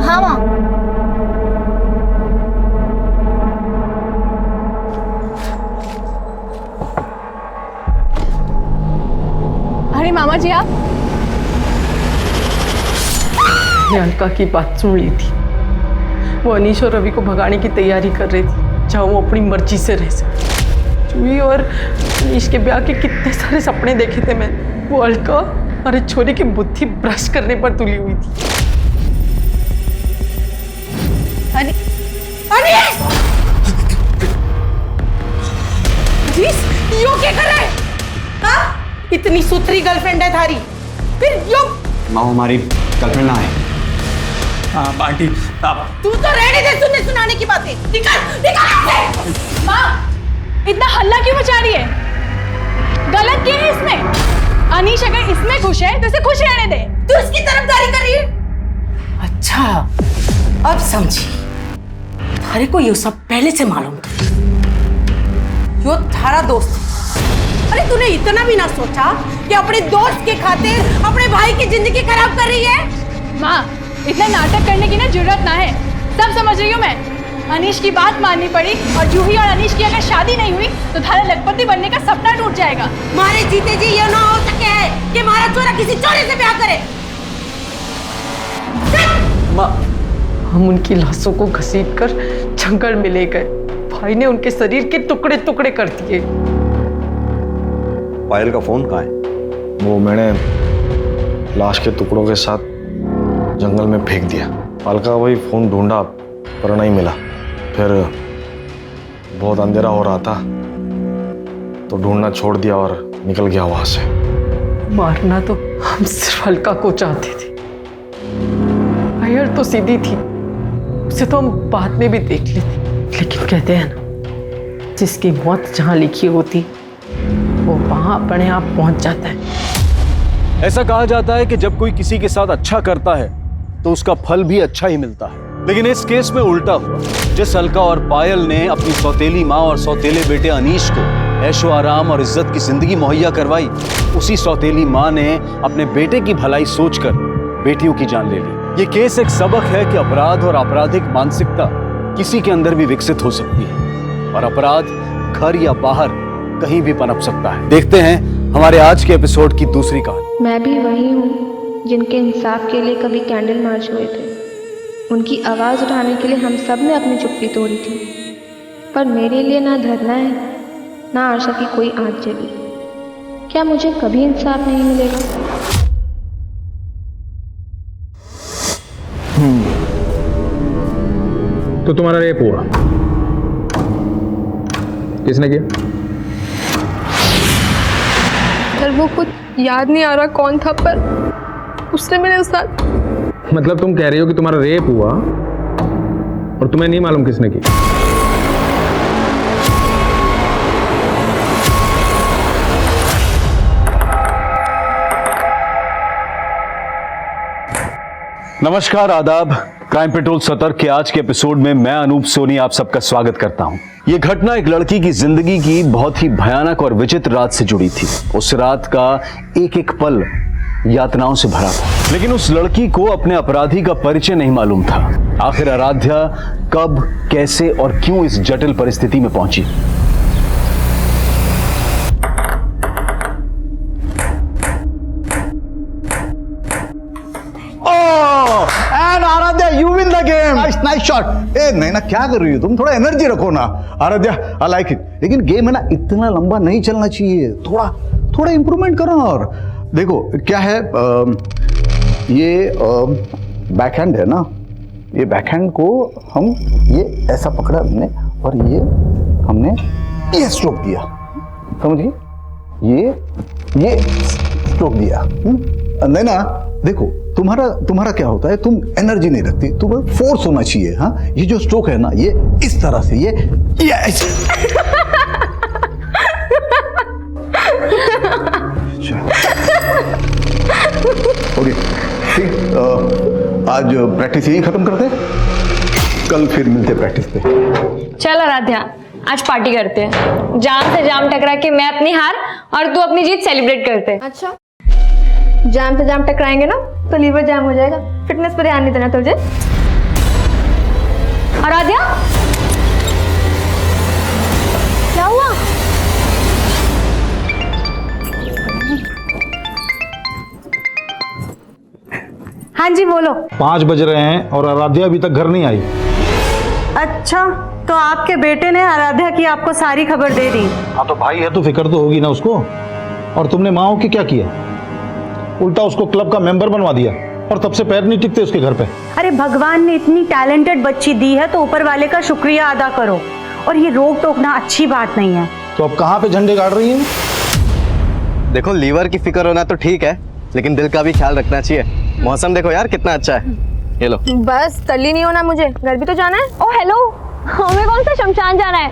हाँ माँ। अरे मामा जी आप? मैंने अलका की बात सुन ली थी। वो अनीश और रवि को भगाने की तैयारी कर रही थी, जहाँ वो अपनी मर्जी से रह सके। जूही और अनीश के ब्याह के कितने सारे सपने देखे थे मैंने। वो अलका और एक छोरी की बुद्धि भ्रष्ट करने पर तुली हुई थी। यो क्या कर रहा है? हाँ? इतनी सुथरी गर्लफ्रेंड है थारी, फिर यो? माँ हमारी गर्लफ्रेंड ना है। हाँ आंटी आप। तू तो रहने दे सुनने सुनाने की बातें। निकाल। माँ इतना हल्ला क्यों मचा रही है? गलत क्या है इसमें? अनीश अगर इसमें खुश है तो इसे खुश रहने दे। तू इसकी तरफदारी कर रही है? अच्छा अब समझी। थारे को ये सब पहले से मालूम था। यो थारा दोस्त। अरे तूने इतना भी ना सोचा कि अपने दोस्त के खातिर अपने भाई की जिंदगी खराब कर रही है? माँ इतना नाटक करने की ना जरूरत ना है, सब समझ रही हूँ मैं। अनीश की बात माननी पड़ी और जूही और अनीश की अगर शादी नहीं हुई तो थारा लखपति बनने का सपना टूट जाएगा। मारे जीते जी ये ना हो सके है कि हमारा छोरा किसी चोरी से ब्याह करे। माँ हम उनकी लाशों को घसीटकर जंगल में ले गए। भाई ने उनके शरीर के टुकड़े टुकड़े कर दिए। पायल का फोन कहाँ है? वो मैंने लाश के टुकड़ों के साथ जंगल में फेंक दिया। अलका वही फोन ढूंढा पर नहीं मिला। फिर बहुत अंधेरा हो रहा था तो ढूंढना छोड़ दिया और निकल गया वहां से। मारना तो हम सिर्फ अलका को चाहते थे। पायल तो सीधी थी, उसे तो हम बाद में भी देख लेते। लेकिन कहते हैं ना, जिसकी मौत जहां लिखी होती वो वहां अपने आप पहुंच जाता है। ऐसा कहा जाता है कि जब कोई किसी के साथ अच्छा करता है तो उसका फल भी अच्छा ही मिलता है, लेकिन इस केस में उल्टा हुआ। जिस अलका और पायल ने अपनी सौतेली माँ और सौतेले बेटे अनीश को ऐशो आराम और इज्जत की जिंदगी मुहैया करवाई, उसी सौतेली माँ ने अपने बेटे की भलाई सोचकर बेटियों की जान ले ली। ये केस एक सबक है कि अपराध और आपराधिक मानसिकता किसी के अंदर भी विकसित हो सकती है और अपराध घर या बाहर कहीं भी पनप सकता है। देखते हैं हमारे आज के एपिसोड की दूसरी कहानी। मैं भी वही हूँ जिनके इंसाफ के लिए कभी कैंडल मार्च हुए थे। उनकी आवाज़ उठाने के लिए हम सब ने अपनी चुप्पी तोड़ी थी, पर मेरे लिए ना धरना है ना आशा की कोई आँच जली। क्या मुझे कभी इंसाफ नहीं मिलेगा? तो तुम्हारा रेप हुआ, किसने किया? सर वो कुछ याद नहीं आ रहा कौन था, पर उसने मेरे साथ। मतलब तुम कह रही हो कि तुम्हारा रेप हुआ और तुम्हें नहीं मालूम किसने की? नमस्कार, आदाब। क्राइम पेट्रोल सतर्क के आज के एपिसोड में मैं अनूप सोनी आप सबका स्वागत करता हूं। यह घटना एक लड़की की जिंदगी की बहुत ही भयानक और विचित्र रात से जुड़ी थी। उस रात का एक एक पल यातनाओं से भरा था, लेकिन उस लड़की को अपने अपराधी का परिचय नहीं मालूम था। आखिर आराध्या कब, कैसे और क्यों इस जटिल परिस्थिति में पहुंची? And Aradhya, you win the game. Nice nice shot. ए नहीं ना, क्या कर रही हो तुम? थोड़ा एनर्जी रखो ना। Aaradhya, I like it. लेकिन गेम है ना, इतना लंबा नहीं चलना चाहिए, थोड़ा थोड़ा इंप्रूवमेंट करो। और देखो क्या है, ये बैकहैंड है ना, ये बैकहैंड को हम ये ऐसा पकड़ा हमने, और ये हमने ये स्ट्रोक दिया, समझिए, ये स्ट्रोक दिया। नहीं ना, देखो तुम्हारा क्या होता है, तुम एनर्जी नहीं रखती, तुम्हें फोर्स होना चाहिए। हाँ, ये जो स्ट्रोक है ना, ये इस तरह से, ये ऐसे। ओके, ठीक, आज प्रैक्टिस यही खत्म करते हैं, कल फिर मिलते प्रैक्टिस पे। चल आराध्या, आज पार्टी करते हैं। जाम से जाम टकरा के मैं अपनी हार और तू अपनी जीत सेलिब्रेट करते हैं। अच्छा, जाम से जाम टकराएंगे ना तो लीवर जाम हो जाएगा। फिटनेस पर ध्यान नहीं देना तुझे। आराध्या, क्या हुआ? हाँ जी बोलो। 5 बज रहे हैं और आराध्या अभी तक घर नहीं आई। अच्छा, तो आपके बेटे ने आराध्या की आपको सारी खबर दे दी? हाँ, तो भाई है तो फिक्र तो होगी ना उसको। और तुमने माँ की क्या किया? उल्टा उसको क्लब का मेंबर बनवा दिया, और तब से पैर नहीं टिकते उसके घर पे। अरे भगवान ने इतनी टैलेंटेड बच्ची दी है तो ऊपर वाले का शुक्रिया अदा करो, और ये रोक टोकना अच्छी बात नहीं है। तो अब कहाँ पे झंडे गाड़ रही है? देखो, लीवर की फिक्र होना तो ठीक है, लेकिन दिल का भी ख्याल रखना चाहिए। मौसम देखो यार कितना अच्छा है। ये लो। बस तल्ली नहीं होना, मुझे घर भी तो जाना है। ओ हेलो, हमें कौन सा शमशान जाना है?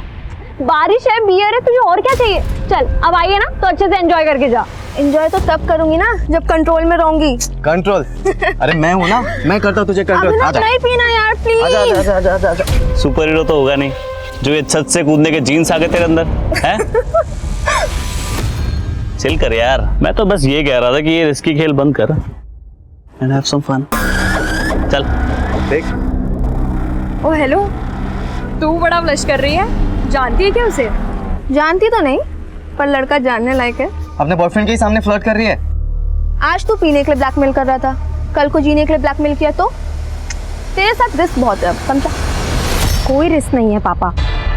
बारिश है, बियर है, तुझे और क्या चाहिए? चल अब आइए ना, तो अच्छे से एंजॉय करके जा। एंजॉय तो तब करूंगी ना जब कंट्रोल में रहूंगी। कंट्रोल? अरे मैं हूँ ना, मैं करता हूँ तुझे कंट्रोल। आजा, नहीं पीना यार प्लीज। आजा आजा आजा आजा। सुपर हीरो तो होगा नहीं जो ये छत से कूदने के जीन्स आ गए तेरे अंदर हैं? चिल कर यार, मैं तो बस ये कह रहा था कि ये रिस्की खेल बंद कर एंड हैव सम फन। चल देख। ओ हेलो, तू बड़ा ब्लश कर रही है, जानती है क्या उसे? जानती तो नहीं, पर लड़का जानने लायक है। अपने बॉयफ्रेंड के सामने फ्लर्ट कर रही है। आज तू पीने के लिए ब्लैकमेल कर रहा था, कल को जीने के लिए ब्लैकमेल किया तो तेरे साथ रिस्क बहुत है, समझा? कोई रिस्क नहीं है पापा,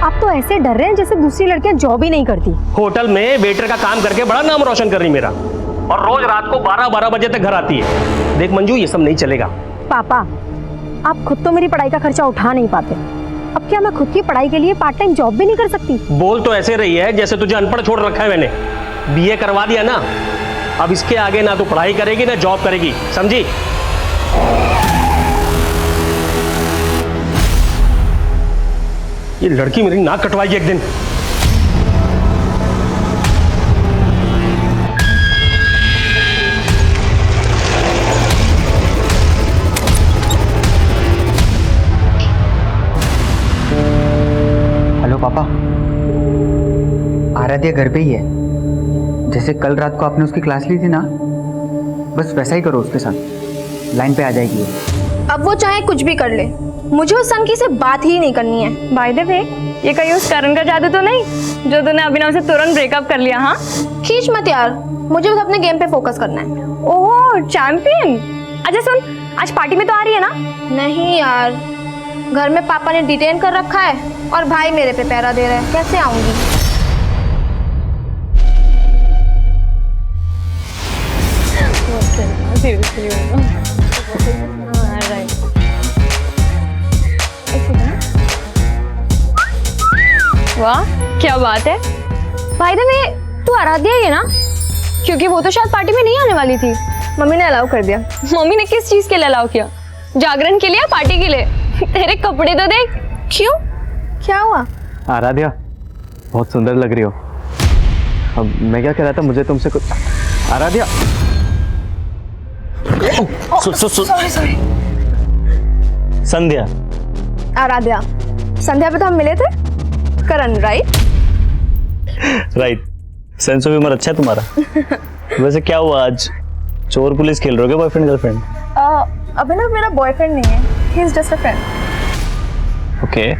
आप तो ऐसे डर रहे हैं जैसे दूसरी लड़कियां जॉब ही नहीं करती। होटल में वेटर का काम करके बड़ा नाम रोशन कर रही मेरा, और रोज रात को 12-12 बजे तक घर आती है। देख मंजू, ये सब नहीं चलेगा। पापा, आप खुद तो मेरी पढ़ाई का खर्चा उठा नहीं पाते, अब क्या मैं खुद की पढ़ाई के लिए पार्ट टाइम जॉब भी नहीं कर सकती? बोल तो ऐसे रही है जैसे तुझे अनपढ़ छोड़ रखा है मैंने। बीए करवा दिया ना, अब इसके आगे ना तो पढ़ाई करेगी ना जॉब करेगी, समझी? ये लड़की मेरी नाक कटवाएगी एक दिन। हेलो पापा, आराध्या घर पे ही है। जैसे कल रात को आपने उसकी क्लास ली थी ना, बस वैसा ही करो उसके साथ, लाइन पे आ जाएगी वो। अब वो चाहे कुछ भी कर ले, मुझे उस संकी से बात ही नहीं करनी है। बाय द वे, ये कहीं उस करण का जादू तो नहीं जो तूने अभिनव से तुरंत ब्रेकअप कर लिया? हाँ, खींच मत यार, मुझे बस अपने गेम पे फोकस करना है। ओह चैंपियन। अच्छा सुन, आज पार्टी में तो आ रही है ना? नहीं यार, घर में पापा ने डिटेन कर रखा है और भाई मेरे पे पहरा दे रहा है, कैसे आऊंगी? वाह क्या बात है। भाई द वे, तू आराध्या ही है ना? क्योंकि वो तो शायद पार्टी में नहीं आने वाली थी, मम्मी ने अलाउ कर दिया। मम्मी ने किस चीज के लिए अलाउ किया? जागरण के लिए या पार्टी के लिए? तेरे कपड़े तो देख। क्यों, क्या हुआ? आराध्या, बहुत सुंदर लग रही हो। अब मैं क्या कह रहा था, मुझे तुमसे कुछ। आराध्या, सॉरी। संध्या। आराध्या, संध्या पे तो हम मिले थे। Karan, right? Right. Sense of humour अच्छा है तुम्हारा। वैसे क्या हुआ आज, चोर पुलिस खेल रहे हो क्या बॉयफ्रेंड गर्लफ्रेंड? अभिनव मेरा बॉयफ्रेंड नहीं है, he is just a friend. Okay.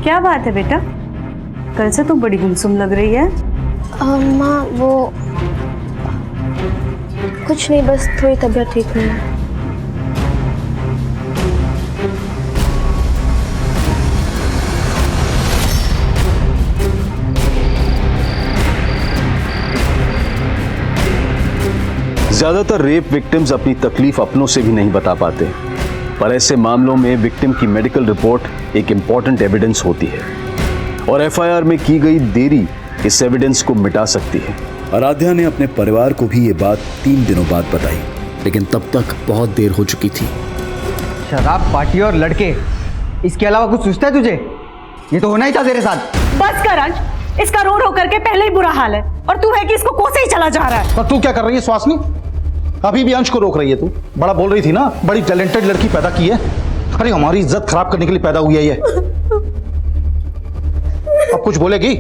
क्या बात है बेटा? कल से तुम बड़ी गुमसुम लग रही है। माँ वो कुछ नहीं, बस थोड़ी तबीयत ठीक नहीं है। ज्यादातर रेप विक्टिम्स अपनी तकलीफ अपनों से भी नहीं बता पाते, पर ऐसे मामलों में विक्टिम की मेडिकल रिपोर्ट एक इंपॉर्टेंट एविडेंस होती है और एफआईआर में की गई देरी इस एविडेंस को मिटा सकती है। आराध्या ने अपने परिवार को भी ये बात 3 दिनों बाद बताई, लेकिन तब तक बहुत देर हो चुकी थी। शराब, पार्टी और लड़के, इसके अलावा कुछ सोचता है तुझे? ये तो होना ही था तेरे साथ। बस कर अंश, इसका रोड होकर के पहले ही बुरा हाल है और तू है कि इसको कोसे ही चला जा रहा है। तो तू क्या कर रही है स्वासनी? अभी भी अंश को रोक रही है तू। बड़ा बोल रही थी ना, बड़ी टैलेंटेड लड़की पैदा की है। अरे हमारी इज्जत खराब करने के लिए पैदा हुई है ये। अब कुछ बोलेगी?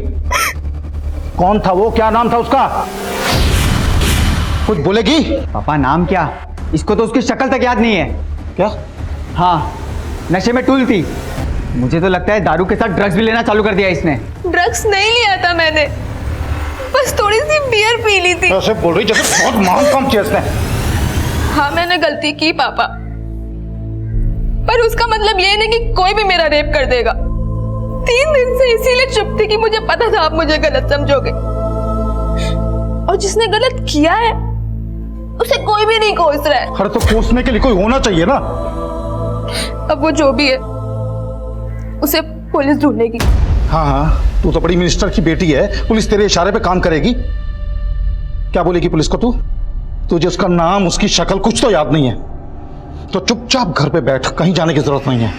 कौन था वो? क्या नाम था उसका? कुछ बोलेगी? पापा नाम क्या? इसको तो उसकी शक्ल तक याद नहीं है। क्या? हाँ, नशे में टूल थी। मुझे तो लगता है दारू के साथ ड्रग्स भी लेना चालू कर दिया इसने। ड्रग्स नहीं लिया था मैंने, बस थोड़ी सी बियर पी ली थी। ऐसे बोल रही जैसे बहुत महान काम किया इसने। हाँ मैंने गलती की पापा, पर उसका मतलब ये नहीं कि कोई भी मेरा रेप कर देगा। 3 दिन से इसीलिए चुप थी कि मुझे पता था आप मुझे गलत समझोगे, और जिसने गलत किया है उसे कोई भी नहीं कोस रहा है। अरे तो कोसने के लिए कोई होना चाहिए ना। अब वो जो भी है उसे पुलिस ढूंढेगी। हाँ हाँ, तू तो बड़ी मिनिस्टर की बेटी है, पुलिस तेरे इशारे पे काम करेगी। क्या बोलेगी पुलिस को तू? तुझे उसका नाम, उसकी शक्ल कुछ तो याद नहीं है, तो चुपचाप घर पे बैठ, कहीं जाने की जरूरत नहीं है।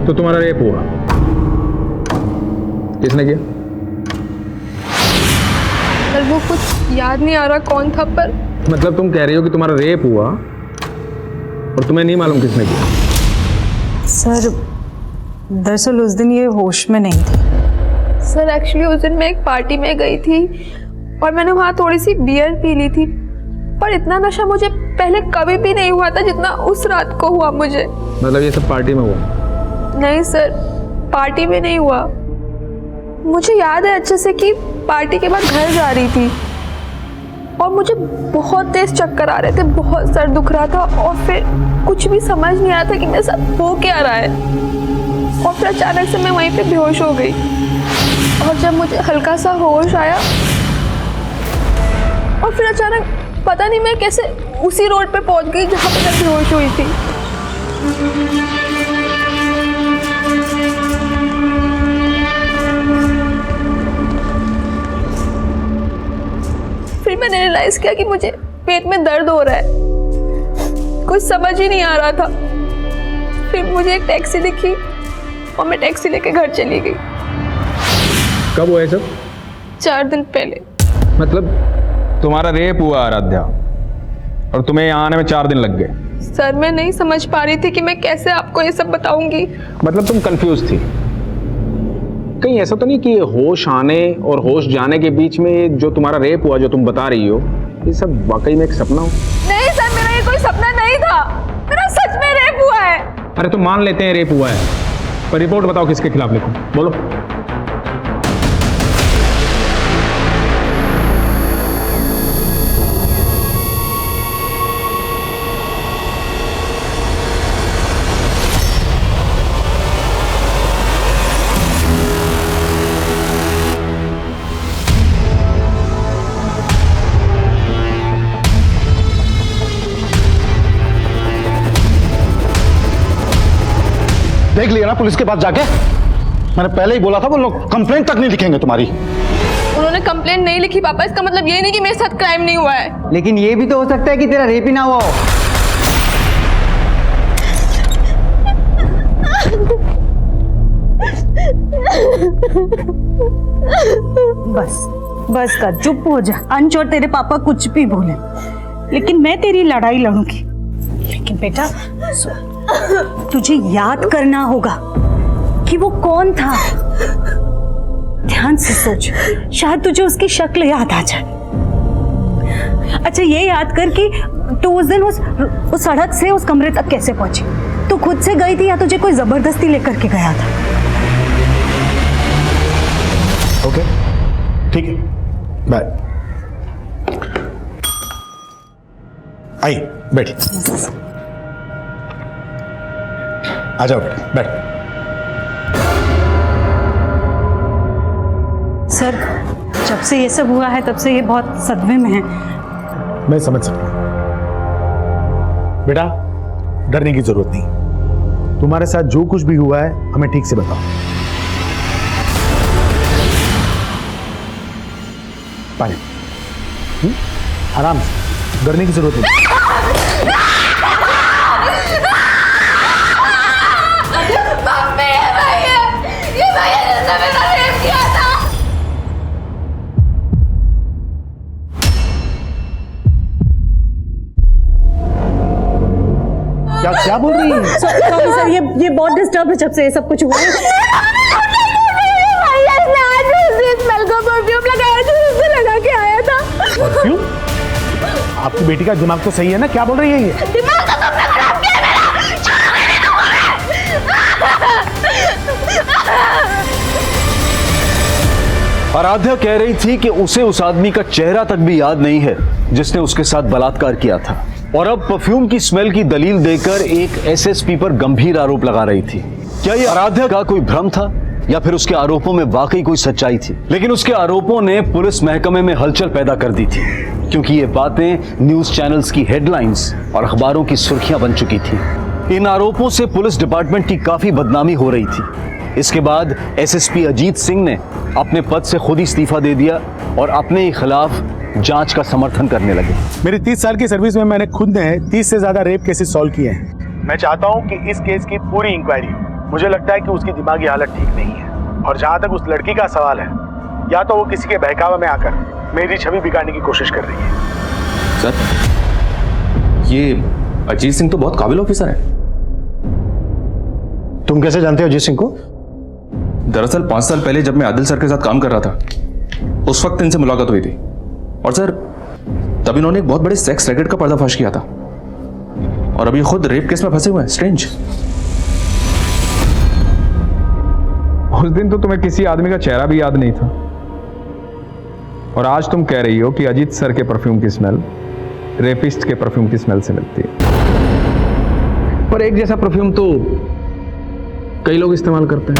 तो तुम्हारा रेप हुआ, किसने किया? पर वो कुछ याद नहीं आ रहा कौन था, पर मतलब तुम कह रही हो कि तुम्हारा रेप हुआ और तुम्हें नहीं मालूम किसने किया? सर दरअसल उस दिन ये होश में नहीं थी। सर एक्चुअली उस दिन मैं एक पार्टी में गई थी और मैंने वहाँ थोड़ी सी बियर पी ली थी, पर इतना नशा मुझे पहले कभी भी नहीं हुआ था जितना उस रात को हुआ मुझे। मतलब ये सब पार्टी में हुआ? नहीं सर, पार्टी में नहीं हुआ। मुझे याद है अच्छे से कि पार्टी के बाद घर जा रही थी और मुझे बहुत तेज चक्कर आ रहे थे, बहुत सर दुख रहा था और फिर कुछ भी समझ नहीं आया था कि मेरे साथ हो क्या रहा है, और फिर अचानक से मैं वहीं पे बेहोश हो गई। और जब मुझे हल्का सा होश आया और फिर अचानक पता नहीं मैं कैसे उसी रोड पे पहुंच गई जहाँ पे मैं बेहोश हुई थी। फिर मैंने रियलाइज किया कि मुझे पेट में दर्द हो रहा है, कुछ समझ ही नहीं आ रहा था। फिर मुझे एक टैक्सी दिखी और मैं टैक्सी लेके घर चली गई। कब हुआ है सब? 4 दिन पहले। मतलब तुम्हारा रेप हुआ आराध्या और तुम्हें यहाँ आने में 4 दिन लग गए? सर मैं नहीं समझ पा रही थी कि मैं कैसे आपको ये सब बताऊंगी। मतलब तुम कंफ्यूज थी? कहीं ऐसा तो नहीं कि होश आने और होश जाने के बीच में जो तुम्हारा रेप हुआ, जो तुम बता रही हो, ये सब वाकई में एक सपना हो? नहीं सर, मेरा ये कोई सपना नहीं था, मेरा सच में रेप हुआ है। अरे तो मान लेते हैं रेप हुआ है, पर रिपोर्ट बताओ किसके खिलाफ लिखूं, बोलो। देख लिया ना पुलिस के पास जाके? मैंने पहले ही बोला था वो लोग कंप्लेंट तक नहीं लिखेंगे तुम्हारी। उन्होंने कंप्लेंट नहीं लिखी पापा, इसका मतलब ये नहीं कि मेरे साथ क्राइम नहीं हुआ है। लेकिन ये भी तो हो सकता है कि तेरा रेप ही ना हुआ हो। बस बस कर, चुप हो जा। अंश और तेरे पापा कुछ भी बोले, लेकिन मैं तेरी लड़ाई लड़ूंगी। लेकिन बेटा तुझे याद करना होगा कि वो कौन था। ध्यान से सोच, शायद तुझे उसकी शक्ल याद आ जाए। अच्छा ये याद कर कि तो उस दिन उस सड़क से उस कमरे तक कैसे पहुंची? तू खुद से गई थी या तुझे कोई जबरदस्ती लेकर के गया था? ओके ठीक है, बाय। आई बैठी, आ जाओ बेटा, बैठ। सर जब से ये सब हुआ है तब से ये बहुत सदमे में है। मैं समझ सकता हूं बेटा, डरने की जरूरत नहीं। तुम्हारे साथ जो कुछ भी हुआ है हमें ठीक से बताओ। पानी, आराम से, डरने की जरूरत नहीं। क्या बोल रही है? सॉरी सर, ये बहुत डिस्टर्ब है जब से ये सब कुछ हुआ है। परफ्यूम लगाया था, उससे लगा के आया था। परफ्यूम? आपकी बेटी का दिमाग तो सही है ना? क्या बोल रही है ये? दिमाग तो तुमने खराब किया मेरा। आराध्या कह रही थी कि उसे उस आदमी का चेहरा तक भी याद नहीं है जिसने उसके साथ बलात्कार किया था, और अब परफ्यूम की स्मेल की दलील देकर एक एसएसपी पर गंभीर आरोप लगा रही थी। क्या यह आराध्या का कोई भ्रम था या फिर उसके आरोपों में वाकई कोई सच्चाई थी? लेकिन उसके आरोपों ने पुलिस महकमे में हलचल पैदा कर दी थी, क्योंकि ये बातें न्यूज चैनल्स की हेडलाइंस और अखबारों की सुर्खियां बन चुकी थी। इन आरोपों से पुलिस डिपार्टमेंट की काफी बदनामी हो रही थी। इसके बाद एसएसपी अजीत सिंह ने अपने पद से खुद ही इस्तीफा दे दिया और अपने ही खिलाफ जांच का समर्थन करने लगे। मेरी 30 साल की सर्विस में मैंने खुद ने 30 से ज्यादा रेप केसेस सॉल्व किए हैं। मैं चाहता हूं कि इस केस की पूरी इंक्वायरी हो। मुझे लगता है कि उसकी दिमागी हालत ठीक नहीं है, और जहां तक उस लड़की का सवाल है, या तो वो किसी के बहकावे में आकर मेरी छवि बिगाड़ने की कोशिश कर रही है। सर, ये अजीत सिंह तो बहुत काबिल ऑफिसर है। तुम कैसे जानते हो अजीत सिंह को? दरअसल 5 साल पहले जब मैं आदिल सर के साथ काम कर रहा था, उस वक्त इनसे मुलाकात हुई थी, और सर तब इन्होंने एक बहुत बड़े सेक्स रैकेट का पर्दाफाश किया था, और अभी खुद रेप केस में फंसे हुए हैं। स्ट्रेंज। उस दिन तो तुम्हें किसी आदमी का चेहरा भी याद नहीं था, और आज तुम कह रही हो कि अजीत सर के परफ्यूम की स्मेल रेपिस्ट के परफ्यूम की स्मेल से मिलती है। पर एक जैसा परफ्यूम तो कई लोग इस्तेमाल करते हैं।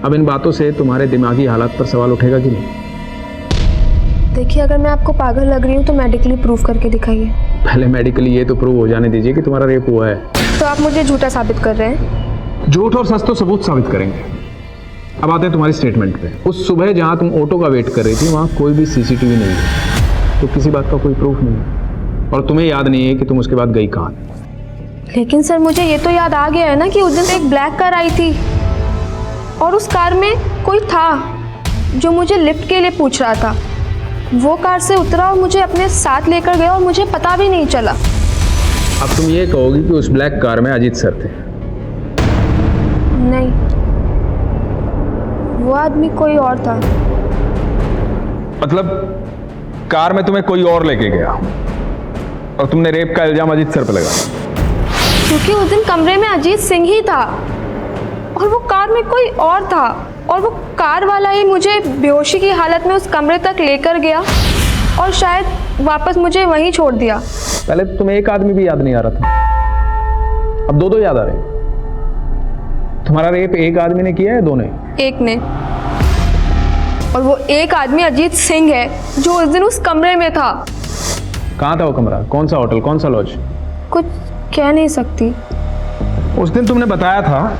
अब इन बातों से तुम्हारे दिमागी हालात पर सवाल उठेगा कि नहीं? देखिए, अगर मैं आपको पागल लग रही हूँ तो मेडिकली प्रूफ करके दिखाइए। पहले मेडिकली ये तो प्रूव हो जाने दीजिए कि तुम्हारा रेप हुआ है। तो आप मुझे झूठा साबित कर रहे हैं? झूठ और सच तो सबूत साबित करेंगे। अब आते हैं तुम्हारी स्टेटमेंट पे। उस सुबह जहां तुम ऑटो का वेट कर रही थी, वहां कोई भी सीसीटीवी नहीं है, तो किसी बात का कोई प्रूफ नहीं है, और तुम्हें याद नहीं है कि तुम उसके बाद गई कहां। लेकिन सर, मुझे ये तो याद आ गया है ना कि उस दिन एक ब्लैक कार आई थी, और उस कार में कोई था जो मुझे लिफ्ट के लिए पूछ रहा था। वो कार से उतरा और मुझे अपने साथ लेकर गया, और मुझे पता भी नहीं चला। अब तुम ये कहोगी कि उस ब्लैक कार में अजीत सर थे? नहीं, वो आदमी कोई और था। मतलब कार में तुम्हें कोई और लेके गया, और तुमने रेप का इल्जाम अजीत सर पे लगाया? क्योंकि उस दिन कमरे में अजीत सिंह ही था, और वो कार में कोई और था, और वो कार वाला ही मुझे बेहोशी की हालत में उस कमरे तक लेकर गया, और शायद वापस मुझे वहीं छोड़ दिया। पहले तो तुम्हें एक आदमी भी याद नहीं आ रहा था, अब दो याद आ रहे हैं। तुम्हारा रेप एक आदमी ने किया है, दो ने? एक ने, और वो एक आदमी अजीत सिंह है जो उस दिन उस कमरे में था। कहाँ था वो कमरा? कौन सा होटल, कौन सा लॉज? कुछ कह नहीं सकती। उस दिन तुमने बताया था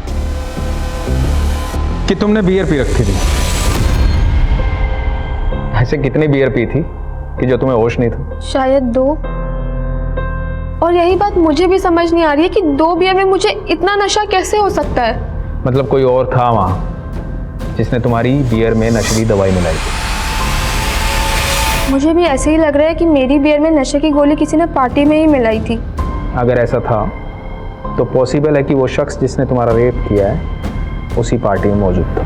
कि तुमने बियर पी रखी थी। ऐसे कितनी बियर पी थी कि जो तुम्हें होश नहीं था? शायद 2। और यही बात मुझे भी समझ नहीं आ रही है कि 2 बियर में मुझे इतना नशा कैसे हो सकता है। मतलब कोई और था वहां जिसने तुम्हारी बियर में नशीली दवाई मिलाई थी? मुझे भी ऐसे ही लग रहा है कि मेरी बियर में नशे की गोली किसी ने पार्टी में ही मिलाई थी। अगर ऐसा था तो पॉसिबल है कि वो शख्स जिसने तुम्हारा रेप किया है उसी पार्टी में मौजूद था।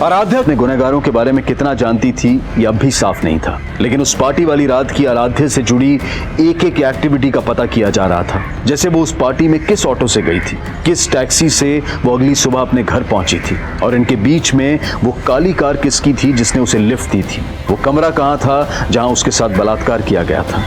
आराध्या अपने गुनहगारों के बारे में कितना जानती थी ये अब भी साफ नहीं था, लेकिन उस पार्टी वाली रात की आराध्या से जुड़ी एक एक एक्टिविटी का पता किया जा रहा था। जैसे वो उस पार्टी में किस ऑटो से गई थी, किस टैक्सी से वो अगली सुबह अपने घर पहुंची थी, और इनके बीच में वो काली कार किसकी थी जिसने उसे लिफ्ट दी थी, वो कमरा कहाँ था जहां उसके साथ बलात्कार किया गया था।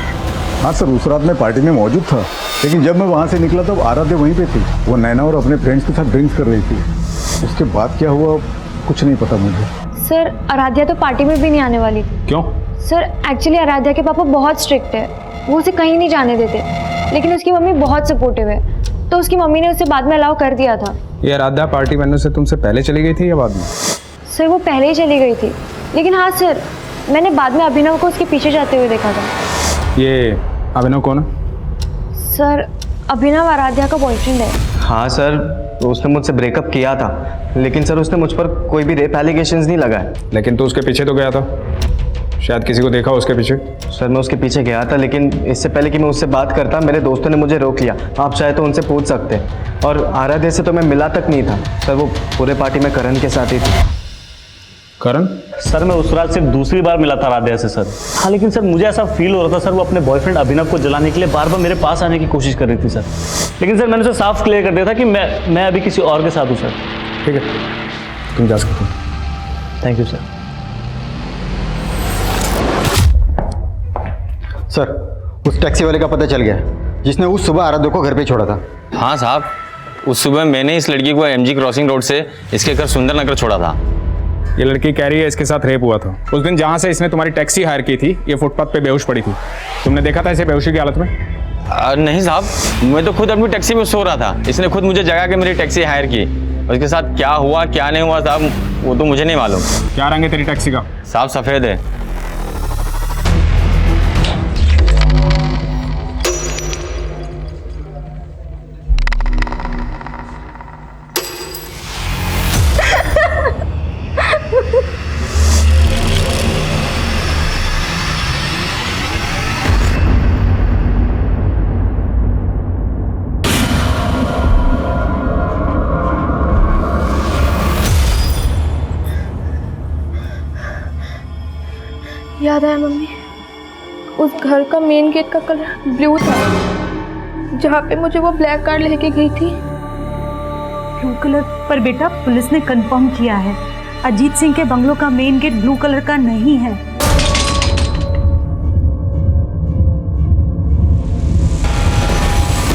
हाँ सर, उस रात मैं पार्टी में मौजूद था, लेकिन जब मैं वहाँ से निकला तब आराध्या वहीं पे थी। वो नैना और अपने फ्रेंड्स के साथ ड्रिंक्स कर रही थी। उसके बाद क्या हुआ कुछ नहीं पता मुझे। सर आराध्या तो पार्टी में भी नहीं आने वाली थी। क्यों? सर एक्चुअली आराध्या के पापा बहुत स्ट्रिक्ट है, वो उसे कहीं नहीं जाने देते, लेकिन उसकी मम्मी बहुत सपोर्टिव है, तो उसकी मम्मी ने उसे बाद में अलाउ कर दिया था। ये आराध्या पार्टी बनने से तुमसे पहले चली गई थी या बाद में? सर वो पहले ही चली गई थी, लेकिन हाँ सर मैंने बाद में अभिनव को उसके पीछे जाते हुए देखा था। ये अभिनव कौन है? सर अभिनव आराध्या का बॉयफ्रेंड है। हाँ सर, उसने मुझसे ब्रेकअप किया था, लेकिन सर उसने मुझ पर कोई भी रेप एलिगेशंस नहीं लगाए। लेकिन तू उसके पीछे तो गया था, शायद किसी को देखा उसके पीछे। सर मैं उसके पीछे गया था, लेकिन इससे पहले कि मैं उससे बात करता मेरे दोस्तों ने मुझे रोक लिया। आप चाहे तो उनसे पूछ सकते हैं। और आराध्या से तो मैं मिला तक नहीं था सर, वो पूरे पार्टी में करण के साथ ही थी। करण? सर मैं उस रात सिर्फ दूसरी बार मिला था आराध्या से सर। हाँ लेकिन सर मुझे ऐसा फील हो रहा था सर, वो अपने बॉयफ्रेंड अभिनव को जलाने के लिए बार बार मेरे पास आने की कोशिश कर रही थी सर। लेकिन सर मैंने उसे साफ क्लियर कर दिया था कि मैं अभी किसी और के साथ हूँ सर। ठीक है, तुम जा सकते हो। Thank you sir. सर उस टैक्सी वाले का पता चल गया जिसने उस सुबह आराध्या को घर पे छोड़ा था। हाँ साहब, उस सुबह मैंने इस लड़की को एमजी क्रॉसिंग रोड से इसके घर सुंदर नगर छोड़ा था। ये लड़की कह रही है इसके साथ रेप हुआ था। उस दिन जहाँ से इसने तुम्हारी टैक्सी हायर की थी, ये फुटपाथ पे बेहोश पड़ी थी। तुमने देखा था इसे बेहोशी की हालत में? नहीं साहब, मैं तो खुद अपनी टैक्सी में सो रहा था। इसने खुद मुझे जगा के मेरी टैक्सी हायर की। और इसके साथ क्या हुआ क्या नहीं हुआ साहब, वो तो मुझे नहीं मालूम। क्या रंग है तेरी टैक्सी का? साहब सफ़ेद है। याद आया मम्मी, उस घर का मेन गेट का कलर ब्लू था, जहाँ पे मुझे वो ब्लैक कार लेके गई थी। Blue colour? पर बेटा पुलिस ने कंफर्म किया है अजीत सिंह के बंगलों का मेन गेट ब्लू कलर का नहीं है।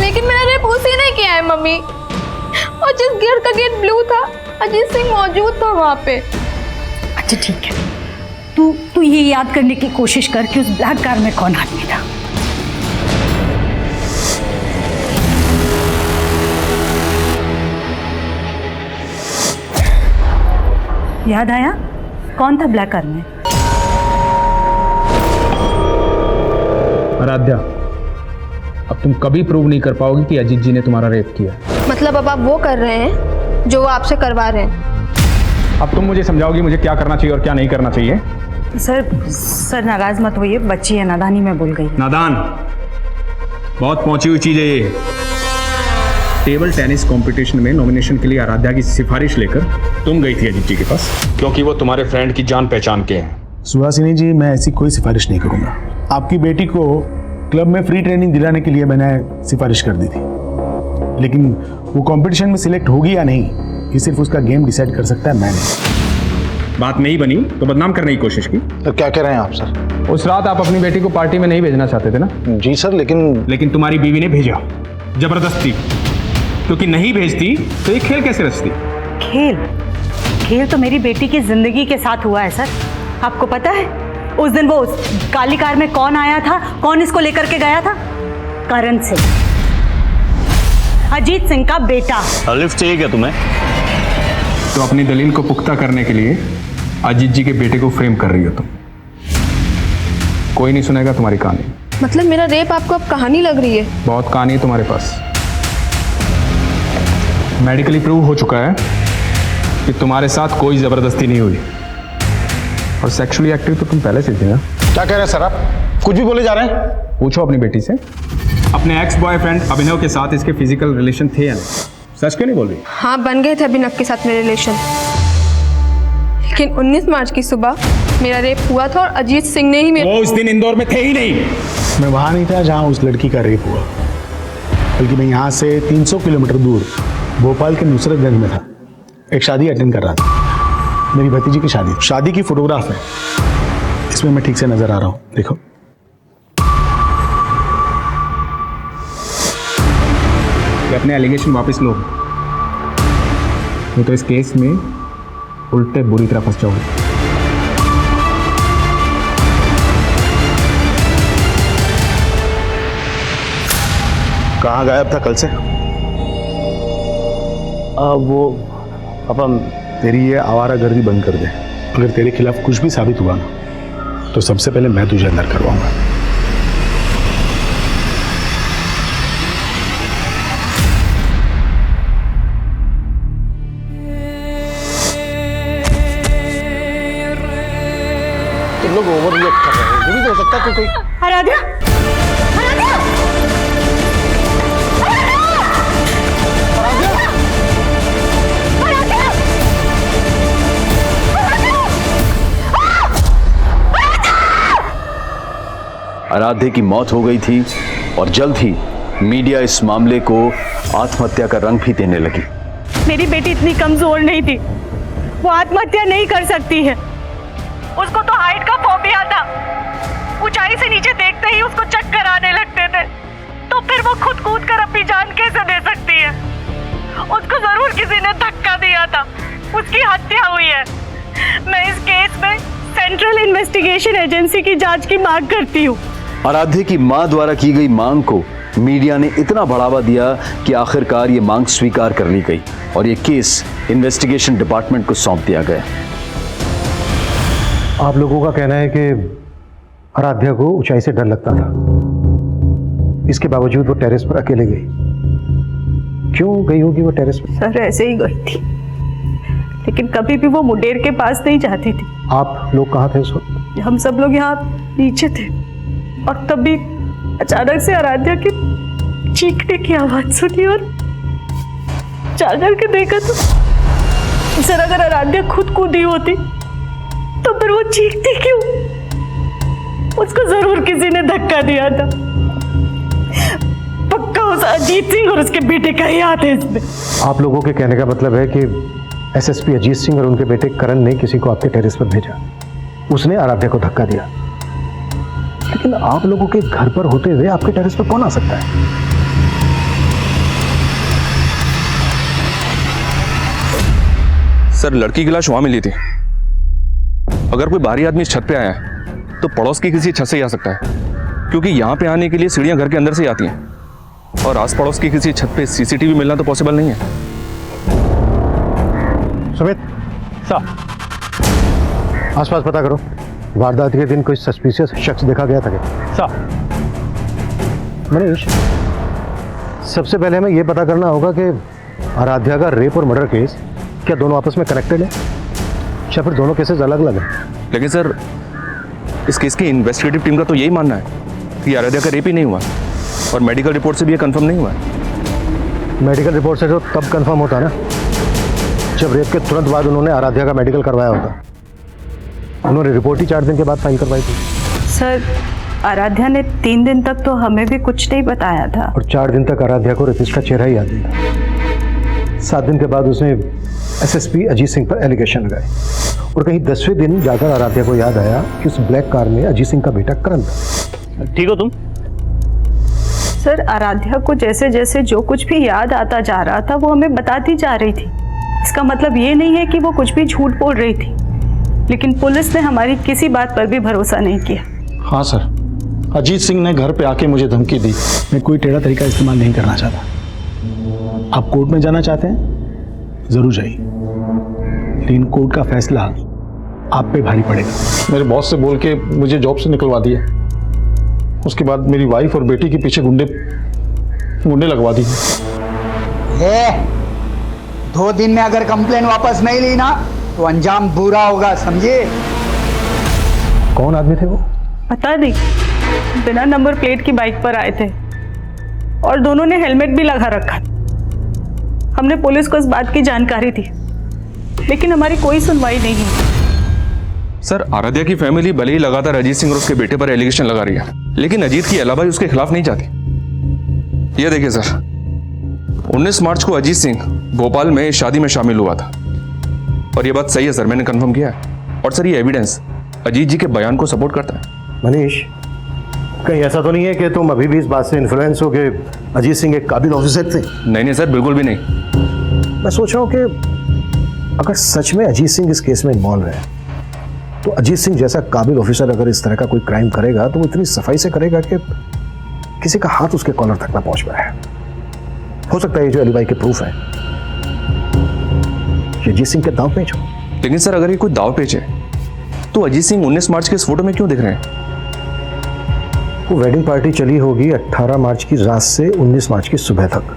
लेकिन मैंने रेप उसी ने किया है मम्मी, और जिस घर का गेट ब्लू था अजीत सिंह मौजूद था वहाँ पे। अच्छा ठीक है, तू ये याद करने की कोशिश कर कि उस ब्लैक कार में कौन आदमी था। याद आया कौन था ब्लैक कार में? आराध्या, अब तुम कभी प्रूव नहीं कर पाओगी कि अजीत जी ने तुम्हारा रेप किया। मतलब अब आप वो कर रहे हैं जो वो आपसे करवा रहे हैं। अब तुम मुझे समझाओगी मुझे क्या करना चाहिए और क्या नहीं करना चाहिए? सर नाराज मत होइए, बच्ची है, नादानी में बोल गई है। नादान? बहुत पहुंची हुई चीज है ये। टेबल टेनिस कंपटीशन में नॉमिनेशन के लिए आराध्या की सिफारिश लेकर तुम गई थी अजीत जी के पास, क्योंकि वो तुम्हारे फ्रेंड की जान पहचान के हैं। सुहासिनी जी, मैं ऐसी कोई सिफारिश नहीं करूंगा। आपकी बेटी को क्लब में फ्री ट्रेनिंग दिलाने के लिए मैंने सिफारिश कर दी थी, लेकिन वो कंपटीशन में सिलेक्ट होगी या नहीं ये सिर्फ उसका गेम डिसाइड कर सकता है, मैं नहीं। बात नहीं बनी तो बदनाम करने की कोशिश की। तो क्या कह रहे हैं आप सर? उस रात आप अपनी बेटी को पार्टी में नहीं भेजना चाहते थे ना? जी सर, लेकिन तुम्हारी बीवी ने भेजा जबरदस्ती, क्योंकि नहीं भेजती तो ये खेल कैसे रचती? खेल तो मेरी बेटी की जिंदगी के साथ हुआ है सर। आपको पता है उस दिन वो काली कार में कौन आया था, कौन इसको लेकर के गया था? करण सिंह, अजीत सिंह का बेटा। लिफ्ट चाहिए क्या तुम्हें? तो अपनी दलील को पुख्ता करने के लिए अजीत जी के बेटे को फ्रेम कर रही हो तुम। कोई नहीं सुनेगा तुम्हारी कहानी। मतलब मेरा रेप आपको अब कहानी लग रही है? बहुत कहानी है तुम्हारे पास। मेडिकली प्रूव हो चुका है कि तुम्हारे साथ कोई जबरदस्ती नहीं हुई, और सेक्सुअली एक्टिव तो तुम पहले से थे ना। क्या कह रहे हैं सर आप? कुछ भी बोले जा रहे हैं? पूछो अपनी बेटी से, अपने एक्स बॉयफ्रेंड अभिनव के साथ इसके फिजिकल रिलेशन थे या नहीं? सच क्यों नहीं बोल रही? हाँ, बन गए थे अभिनव के साथ मेरे रिलेशन, लेकिन 19 मार्च की सुबह मेरा रेप हुआ था और अजीत सिंह ने ही मेरा... वो उस दिन इंदौर में थे ही नहीं। मैं वहां नहीं था जहां उस लड़की का रेप हुआ, बल्कि मैं यहाँ से 300 किलोमीटर दूर भोपाल के नुसरतगंज में था। एक शादी अटेंड कर रहा था, मेरी भतीजी की शादी। शादी की फोटोग्राफ है, इसमें मैं ठीक से नजर आ रहा हूँ, देखो। अपने एलिगेशन वापस लो, तो इस केस में उल्टे बुरी तरह फंस जाओगे। कहाँ गायब था कल से? वो अपन तेरी ये आवारागर्दी बंद कर दे। अगर तेरे खिलाफ कुछ भी साबित हुआ ना, तो सबसे पहले मैं तुझे अंदर करवाऊंगा। तुम लोग ओवर रिएक्ट कर रहे हो। ये भी तो हो सकता है कि कोई... आराध्या, आराध्या, आराध्या की मौत हो गई थी और जल्द ही मीडिया इस मामले को आत्महत्या का रंग भी देने लगी। मेरी बेटी इतनी कमजोर नहीं थी, वो आत्महत्या नहीं कर सकती है। उसको तो हाइट का फोबिया था, ऊंचाई से नीचे देखते ही उसको चक्कर आने लगते थे, तो फिर वो खुद कूद कर अपनी जान कैसे दे सकती है? उसको जरूर किसी ने धक्का दिया था, उसकी हत्या हुई है। मैं इस केस में सेंट्रल इन्वेस्टिगेशन एजेंसी की जांच की मांग करती हूँ। आराध्या की मां द्वारा की गई मांग को मीडिया ने इतना बढ़ावा दिया कि आखिरकार ये मांग स्वीकार कर ली गई और ये केस इन्वेस्टिगेशन डिपार्टमेंट को सौंप दिया गया। आप लोगों का कहना है कि आराध्या को ऊंचाई से डर लगता था, इसके बावजूद वो टेरेस पर अकेले गई। क्यों गई होगी वो टेरेस पर? सर ऐसे ही गई थी, लेकिन कभी भी वो मुंडेर के पास नहीं जाती थी। आप लोग कहाँ थे उस वक्त? हम सब लोग यहाँ नीचे थे और तभी अचानक से आराध्या की चीखने की आवाज सुनी और जाकर के देखा तो सर अगर आराध्या खुद कूदी होती तो फिर वो चीखती क्यों? उसको जरूर किसी ने धक्का दिया था। पक्का उस अजीत सिंह और उसके बेटे का ही हाथ है इसमें। आप लोगों के कहने का मतलब है कि एसएसपी अजीत सिंह और उनके बेटे करण ने किसी को आपके टेरेस पर भेजा, उसने आराध्या को धक्का दिया। लेकिन आप लोगों के घर पर होते हुए आपके टेरेस पर कौन आ सकता है? सर लड़की की लाश वहां मिली थी। अगर कोई बाहरी आदमी इस छत पे आया है तो पड़ोस की किसी छत से ही आ सकता है, क्योंकि यहाँ पे आने के लिए सीढ़ियां घर के अंदर से ही आती हैं और आस पड़ोस की किसी छत पे सीसीटीवी मिलना तो पॉसिबल नहीं है। सुमित साहब, आसपास पता करो, वारदात के दिन कोई सस्पिशियस शख्स देखा गया था क्या? साहब, मनीष, सबसे पहले हमें यह पता करना होगा कि आराध्या का रेप और मर्डर केस क्या दोनों आपस में कनेक्टेड है या फिर दोनों केसेस अलग अलग हैं? लेकिन सर इस केस की इन्वेस्टिगेटिव टीम का तो यही मानना है कि आराध्या का रेप ही नहीं हुआ और मेडिकल रिपोर्ट से भी ये कंफर्म नहीं हुआ है। मेडिकल रिपोर्ट से तो तब कंफर्म होता ना जब रेप के तुरंत बाद उन्होंने आराध्या का मेडिकल करवाया होता। उन्होंने रिपोर्ट ही 4 दिन के बाद फाइल करवाई थी। सर आराध्या ने 3 दिन तक तो हमें भी कुछ नहीं बताया था और 4 दिन तक आराध्या को रेपिस्ट का चेहरा ही याद नहीं था। 7 दिन के बाद उसने एसएसपी अजीत सिंह पर एलिगेशन लगाए और कहीं 10वें दिन जाकर आराध्या को याद आया कि उस ब्लैक कार में अजीत सिंह का बेटा करण था। ठीक हो तुम? सर आराध्या को जैसे जैसे जो कुछ भी याद आता जा रहा था वो हमें बताती जा रही थी। इसका मतलब ये नहीं है कि वो कुछ भी झूठ बोल रही थी, लेकिन पुलिस ने हमारी किसी बात पर भी भरोसा नहीं किया। हाँ सर, अजीत सिंह ने घर पे आके मुझे धमकी दी। मैं कोई टेढ़ा तरीका इस्तेमाल नहीं करना चाहता। आप कोर्ट में जाना चाहते हैं, जरूर जाइए, लेकिन कोर्ट का फैसला आप पे भारी पड़ेगा। मेरे बॉस से बोल के मुझे जॉब से निकलवा दिया, उसके बाद मेरी वाइफ और बेटी के पीछे गुंडे लगवा दी। 2 दिन में अगर कंप्लेन वापस नहीं ली ना तो अंजाम बुरा होगा, समझे? कौन आदमी थे वो? पता नहीं, बिना नंबर प्लेट की बाइक पर आए थे और दोनों ने हेलमेट भी लगा रखा। हमने पुलिस को इस बात की जानकारी दी, लेकिन हमारी कोई सुनवाई नहीं हुई। सर आराध्या की फैमिली भले ही लगातार अजीत सिंह और उसके बेटे पर एलिगेशन लगा रही है, लेकिन अजीत की अलाबाई उसके खिलाफ नहीं जाती। ये देखिए सर, 19 मार्च को अजीत सिंह भोपाल में शादी में शामिल हुआ था, और ये बात सही है सर, मैंने कंफर्म किया है। और सर ये एविडेंस अजीत जी के बयान को सपोर्ट करता है। मनीष, कहीं ऐसा तो नहीं है कि तुम अभी भी इस बात से इन्फ्लुएंस हो कि अजीत सिंह एक काबिल ऑफिसर थे? नहीं सर, बिल्कुल भी नहीं। मैं सोच रहा हूँ कि अगर सच में अजीत सिंह इस केस में इन्वॉल्व है, तो अजीत सिंह जैसा काबिल ऑफिसर अगर इस तरह का कोई क्राइम करेगा तो वो इतनी सफाई से करेगा कि किसी का हाथ उसके कॉलर तक ना पहुंच पाए। हो सकता है ये जो अलीबाई के प्रूफ है ये अजीत सिंह के दाव पेच हो। लेकिन सर अगर ये कोई दाव पेच है तो अजीत सिंह 19 मार्च के इस फोटो में क्यों दिख रहे हैं? वो वेडिंग पार्टी चली होगी 18 मार्च की रात से 19 मार्च की सुबह तक,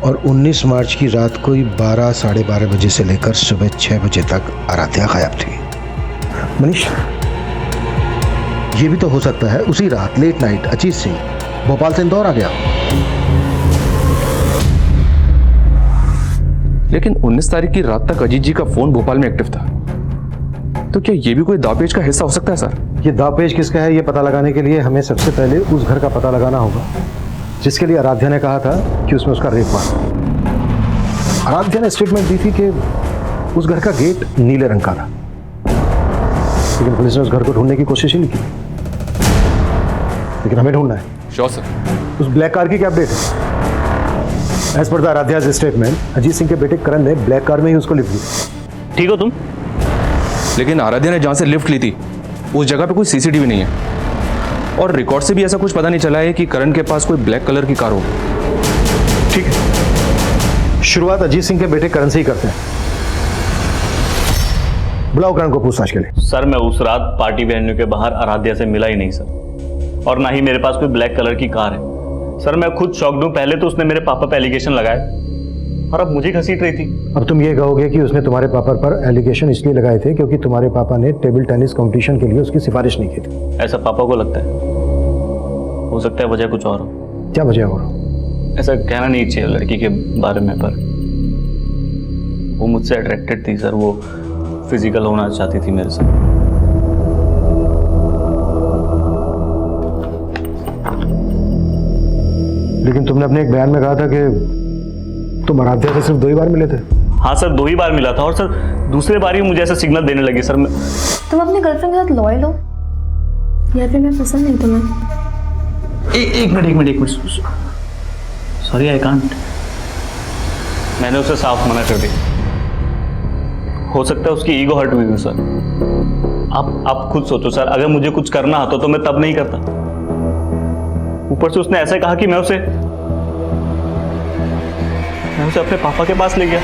और 19 मार्च की रात को 12 साढ़े 12 बजे से लेकर सुबह 6 बजे तक आराध्या गायब थी। मनीष, ये भी तो हो सकता है उसी रात लेट नाइट अजीत सिंह भोपाल से इंदौर आ गया। लेकिन 19 तारीख की रात तक अजीत जी का फोन भोपाल में एक्टिव था, तो क्या ये भी कोई दावपेच का हिस्सा हो सकता है सर? ये दावपेच किसका है ये पता लगाने के लिए हमें सबसे पहले उस घर का पता लगाना होगा जिसके लिए आराध्या ने कहा था कि उसमें उसका रेप हुआ। आराध्या ने स्टेटमेंट दी थी कि उस घर का गेट नीले रंग का था, लेकिन पुलिस ने उस घर को ढूंढने की कोशिश ही नहीं की। लेकिन हमें ढूंढना है। Sure sir. उस ब्लैक कार की क्या अपडेट है? As per the Aradhya's statement Ajit Singh के बेटे करण ने ब्लैक कार में ही उसको लिफ्ट दी। ठीक हो तुम? लेकिन आराध्या ने जहां से लिफ्ट ली थी उस जगह पे कोई सीसीटीवी नहीं है, और रिकॉर्ड से भी ऐसा कुछ पता नहीं चला है कि करण के पास कोई ब्लैक कलर की कार हो। ठीक है, शुरुआत अजीत सिंह के बेटे करण से ही करते हैं। बुलाओ करण को पूछताछ के लिए। सर मैं उस रात पार्टी वेन्यू के बाहर आराध्या से मिला ही नहीं सर, और ना ही मेरे पास कोई ब्लैक कलर की कार है। सर मैं खुद शॉक्ड हूं, पहले तो उसने मेरे पापा पे एलिगेशन लगाए और अब मुझे घसीट रही थी। अब तुम ये कहोगे कि उसने तुम्हारे पापा पर एलिगेशन इसलिए लगाए थे क्योंकि तुम्हारे पापा ने टेबल टेनिस कंपटीशन के लिए उसकी सिफारिश नहीं की थी। ऐसा पापा को लगता है, हो सकता है वजह कुछ और हो। क्या वजह और? ऐसा कहना नहीं चाहिए लड़की के बारे में, पर वो मुझसे अट्रैक्टेड थी सर, वो फिजिकल होना चाहती थी मेरे से। लेकिन तुमने अपने एक बयान में कहा था कि तुम आराध्या से सिर्फ 2 ही बार मिले थे। हाँ सर 2 ही बार मिला था, और सर दूसरे बार ही मुझे ऐसा सिग्नल देने लगी सर। तुम अपने गर्लफ्रेंड के साथ लॉयल हो या फिर मैं पसंद नहीं तुम्हें? एक मिनट सॉरी आई कांट। मैंने उसे साफ मना कर दिया। हो सकता है उसकी ईगो हर्ट हुई हो सर। आप खुद सोचो सर, अगर मुझे कुछ करना होता तो मैं तब नहीं करता। ऊपर से उसने ऐसा कहा कि मैं उसे अपने पापा के पास ले गया।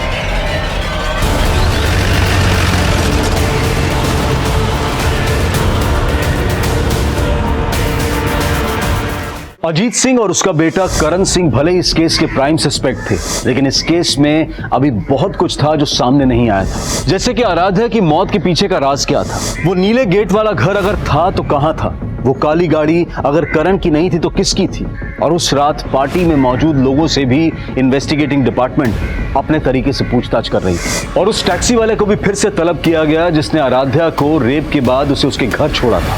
अजीत सिंह और उसका बेटा करण सिंह भले ही इस केस के प्राइम सस्पेक्ट थे, लेकिन इस केस में अभी बहुत कुछ था जो सामने नहीं आया था। जैसे कि आराध्या की मौत के पीछे का राज क्या था, वो नीले गेट वाला घर अगर था तो कहां था, वो काली गाड़ी अगर करण की नहीं थी तो किसकी थी, और उस रात पार्टी में मौजूद लोगों से भी इन्वेस्टिगेटिंग डिपार्टमेंट अपने तरीके से पूछताछ कर रही थी। और उस टैक्सी वाले को भी फिर से तलब किया गया जिसने आराध्या को रेप के बाद उसे उसके घर छोड़ा था।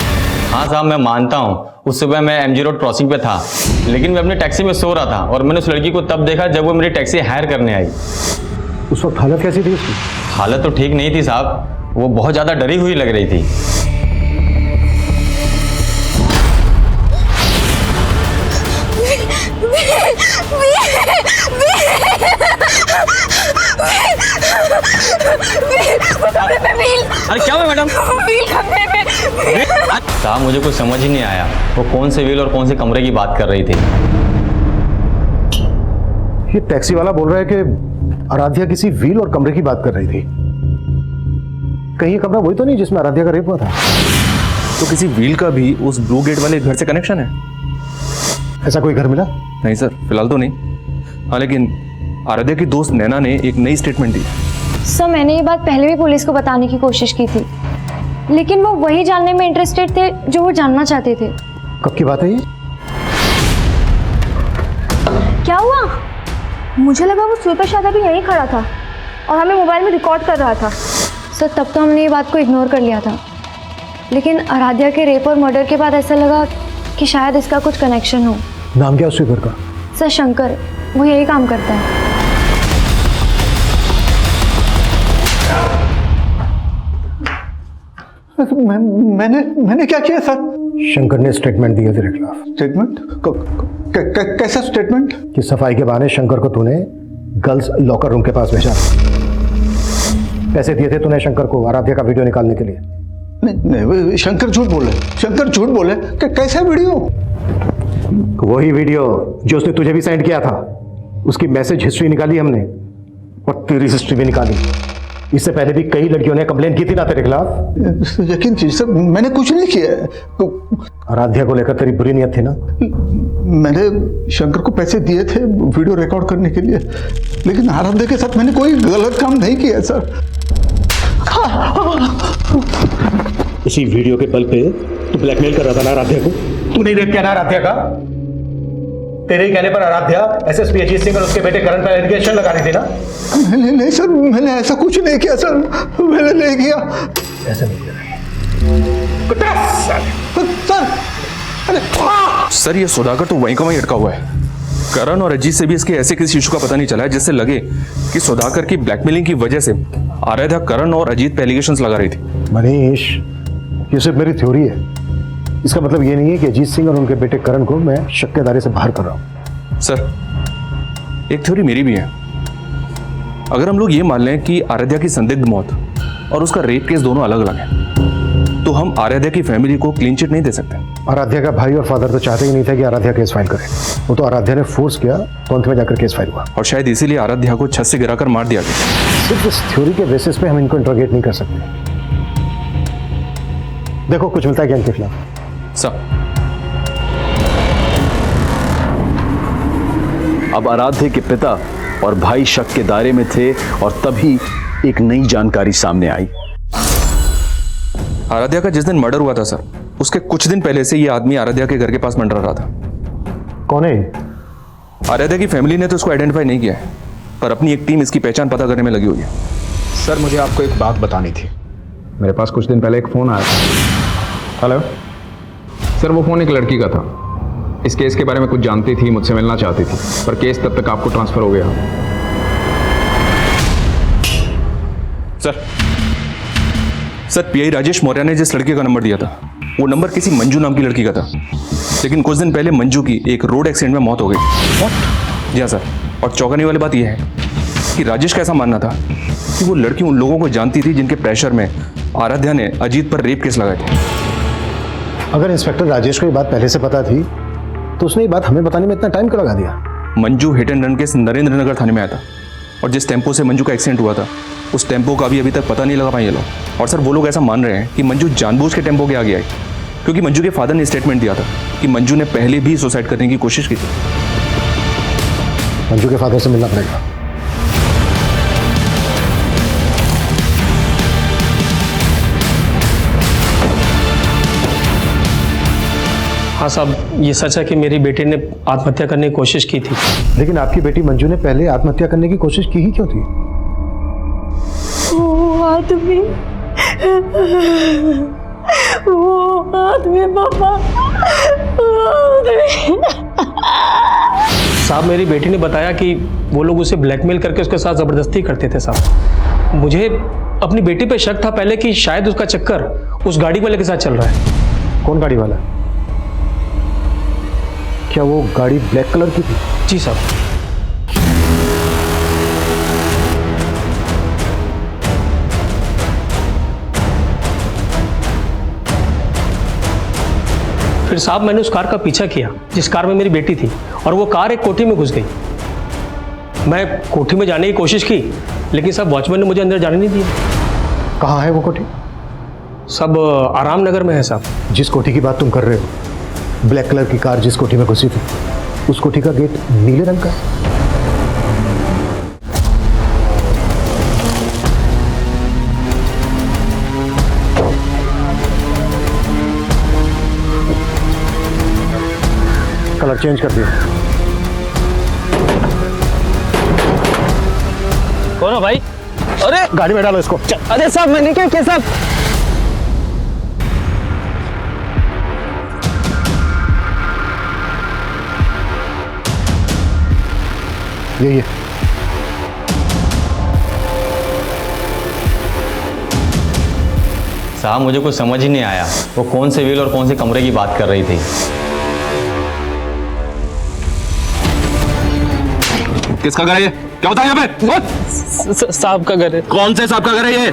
हाँ साहब मैं मानता हूँ, उस सुबह मैं MG रोड क्रॉसिंग पे था, लेकिन मैं अपनी टैक्सी में सो रहा था और मैंने उस लड़की को तब देखा जब वो मेरी टैक्सी हायर करने आई। उस वक्त हालत कैसी थी उसकी? हालत तो ठीक नहीं थी साहब, वो बहुत ज़्यादा डरी हुई लग रही थी। अरे क्या हुआ मैडम? साहब मुझे कुछ समझ ही नहीं आया, वो कौन से व्हील और कौन से कमरे की बात कर रही थी। ये टैक्सी वाला बोल रहा है कि आराध्या किसी व्हील और कमरे की बात कर रही थी। कहीं ये कमरा वही तो नहीं जिसमें आराध्या का रेप हुआ था? तो किसी व्हील का भी उस ब्लू गेट वाले घर से कनेक्शन है? ऐसा कोई घर मिला? नहीं सर, फिलहाल तो नहीं। हाँ लेकिन आराध्या की दोस्त नैना ने एक नई स्टेटमेंट दी। सर मैंने ये बात पहले भी पुलिस को बताने की कोशिश की थी, लेकिन वो वही जानने में इंटरेस्टेड थे जो वो जानना चाहते थे। कब की बात है ये? क्या हुआ? मुझे लगा वो सुपर शादा भी यहीं खड़ा था और हमें मोबाइल में रिकॉर्ड कर रहा था। सर तब तो हमने ये बात को इग्नोर कर लिया था, लेकिन आराध्या के रेप और मर्डर के बाद ऐसा लगा कि शायद इसका कुछ कनेक्शन हो। नाम क्या उस घर का? सर शंकर, वो यही काम करता है। मैंने क्या किया सर? शंकर ने स्टेटमेंट दिया तेरे खिलाफ। स्टेटमेंट? कैसा स्टेटमेंट? कि सफाई के बहाने शंकर को तूने गर्ल्स लॉकर रूम के पास भेजा। पैसे दिए थे तूने शंकर को आराध्या का वीडियो निकालने के लिए। नहीं, शंकर झूठ बोले। शंकर झूठ बोले। कैसा वीडियो? वही वीडियो जो उसने तुझे भी सेंड किया था। उसकी मैसेज हिस्ट्री निकाली हमने और तेरी हिस्ट्री भी निकाली। इससे पहले भी कई लड़कियों ने कंप्लेन की थी ना तेरे खिलाफ। यकीन कीजिए सर, मैंने कुछ नहीं किया। आराध्या को लेकर तेरी बुरी नियत थी ना? मैंने शंकर को पैसे दिए थे वीडियो रिकॉर्ड करने के लिए, लेकिन आराध्या के साथ मैंने कोई गलत काम नहीं किया सर। इसी वीडियो के बल पे तू ब्लैकमेल कर रहा था ना आराध्या को? तू नहीं रेप किया ना आराध्या का? तेरे ही कहने पर आराध्या एसएसपी अजीत सिंह और उसके बेटे करण पर एलिगेशन लगा रही थी ना? नहीं सर, मैंने ऐसा कुछ नहीं किया सर। मैंने नहीं किया। ऐसा नहीं किया सर ये सुधाकर तो वहीं का वहीं अटका हुआ है। करण और अजीत से भी इसके ऐसे किसी इशू का पता नहीं चला है जिससे लगे कि सुधाकर की ब्लैकमेलिंग की वजह से आराध्या करण और अजीत पे एलिगेशंस लगा रही थी। मनीष, ये सिर्फ मेरी थ्योरी है। इसका मतलब ये नहीं है कि अजीत सिंह और उनके बेटे करण को मैं शक के दायरे से बाहर कर रहा हूं। सर एक थ्योरी मेरी भी है। अगर हम लोग ये मान लें कि आराध्या की संदिग्ध मौत और उसका रेप केस दोनों अलग अलग हैं, तो हम आराध्या की फैमिली को क्लीन चिट नहीं दे सकते। आराध्या का भाई और फादर तो चाहते ही नहीं थे कि आराध्या केस फाइल करे। वो तो आराध्या ने फोर्स किया तो अंत में जाकर केस फाइल हुआ। और शायद इसीलिए आराध्या को छत से गिराकर मार दिया गया। सिर्फ इस थ्योरी के बेसिस पे हम इनको इंट्रोगेट नहीं कर सकते। देखो कुछ मिलता है क्या इनके खिलाफ? अब आराध्य के पिता और भाई शक के दायरे में थे और तभी एक नई जानकारी सामने आई। आराध्या का जिस दिन मर्डर हुआ था सर, उसके कुछ दिन पहले से ये आदमी आराध्या के घर के पास मंडरा रहा था। कौन है? आराध्या की फैमिली ने तो उसको आइडेंटिफाई नहीं किया है, पर अपनी एक टीम इसकी पहचान पता करने में लगी हुई है। सर मुझे आपको एक बात बतानी थी। मेरे पास कुछ दिन पहले एक फ़ोन आया था। हेलो सर, वो फ़ोन एक लड़की का था। इस केस के बारे में कुछ जानती थी, मुझसे मिलना चाहती थी, पर केस तब तक आपको ट्रांसफ़र हो गया। सर पीआई राजेश मौर्य ने जिस लड़के का नंबर दिया था, वो नंबर किसी मंजू नाम की लड़की का था। लेकिन कुछ दिन पहले मंजू की एक रोड एक्सीडेंट में मौत हो गई। जी हाँ सर। और चौंकाने वाली बात यह है कि राजेश का ऐसा मानना था कि वो लड़की उन लोगों को जानती थी जिनके प्रेशर में आराध्या ने अजीत पर रेप केस लगाए थे। अगर इंस्पेक्टर राजेश को ये बात पहले से पता थी तो उसने ये बात हमें बताने में इतना टाइम क्यों लगा दिया? Manju hit and run case Narendra Nagar थाने में आया था और जिस टेम्पो से मंजू का एक्सीडेंट हुआ था उस टेम्पो का भी अभी तक पता नहीं लगा पाए ये लोग। और सर वो लोग ऐसा मान रहे हैं कि मंजू जानबूझ के टेम्पो के आगे आई, क्योंकि मंजू के फादर ने स्टेटमेंट दिया था कि मंजू ने पहले भी सुसाइड करने की कोशिश की थी। मंजू के फादर से मिलना पड़ेगा। हाँ साहब, ये सच है कि मेरी बेटी ने आत्महत्या करने की कोशिश की थी। लेकिन आपकी बेटी मंजू ने पहले आत्महत्या करने की कोशिश की ही क्यों थी? वो आदमी पापा, साहब मेरी बेटी ने बताया कि वो लोग उसे ब्लैकमेल करके उसके साथ ज़बरदस्ती करते थे साहब। मुझे अपनी बेटी पे शक था पहले कि शायद उसका चक्कर उस गाड़ी वाले के साथ चल रहा है। कौन गाड़ी वाला? क्या वो गाड़ी ब्लैक कलर की थी? जी साहब। फिर साहब मैंने उस कार का पीछा किया जिस कार में मेरी बेटी थी, और वो कार एक कोठी में घुस गई। मैं कोठी में जाने की कोशिश की, लेकिन साहब वॉचमैन ने मुझे अंदर जाने नहीं दिया। कहाँ है वो कोठी? सब आराम नगर में है साहब। जिस कोठी की बात तुम कर रहे हो, ब्लैक कलर की कार जिस कोठी में घुसी थी, उस कोठी का गेट नीले रंग का है। कलर चेंज कर दिया। कौन हो भाई? अरे गाड़ी में डालो इसको। अरे साहब मैंने क्या किया साहब? यही है। साहब मुझे कुछ समझ ही नहीं आया, वो कौन से व्हील और कौन से कमरे की बात कर रही थी। किसका घर है ये? क्या होता है यहाँ पे? साहब का घर है। कौन से साहब का घर है ये?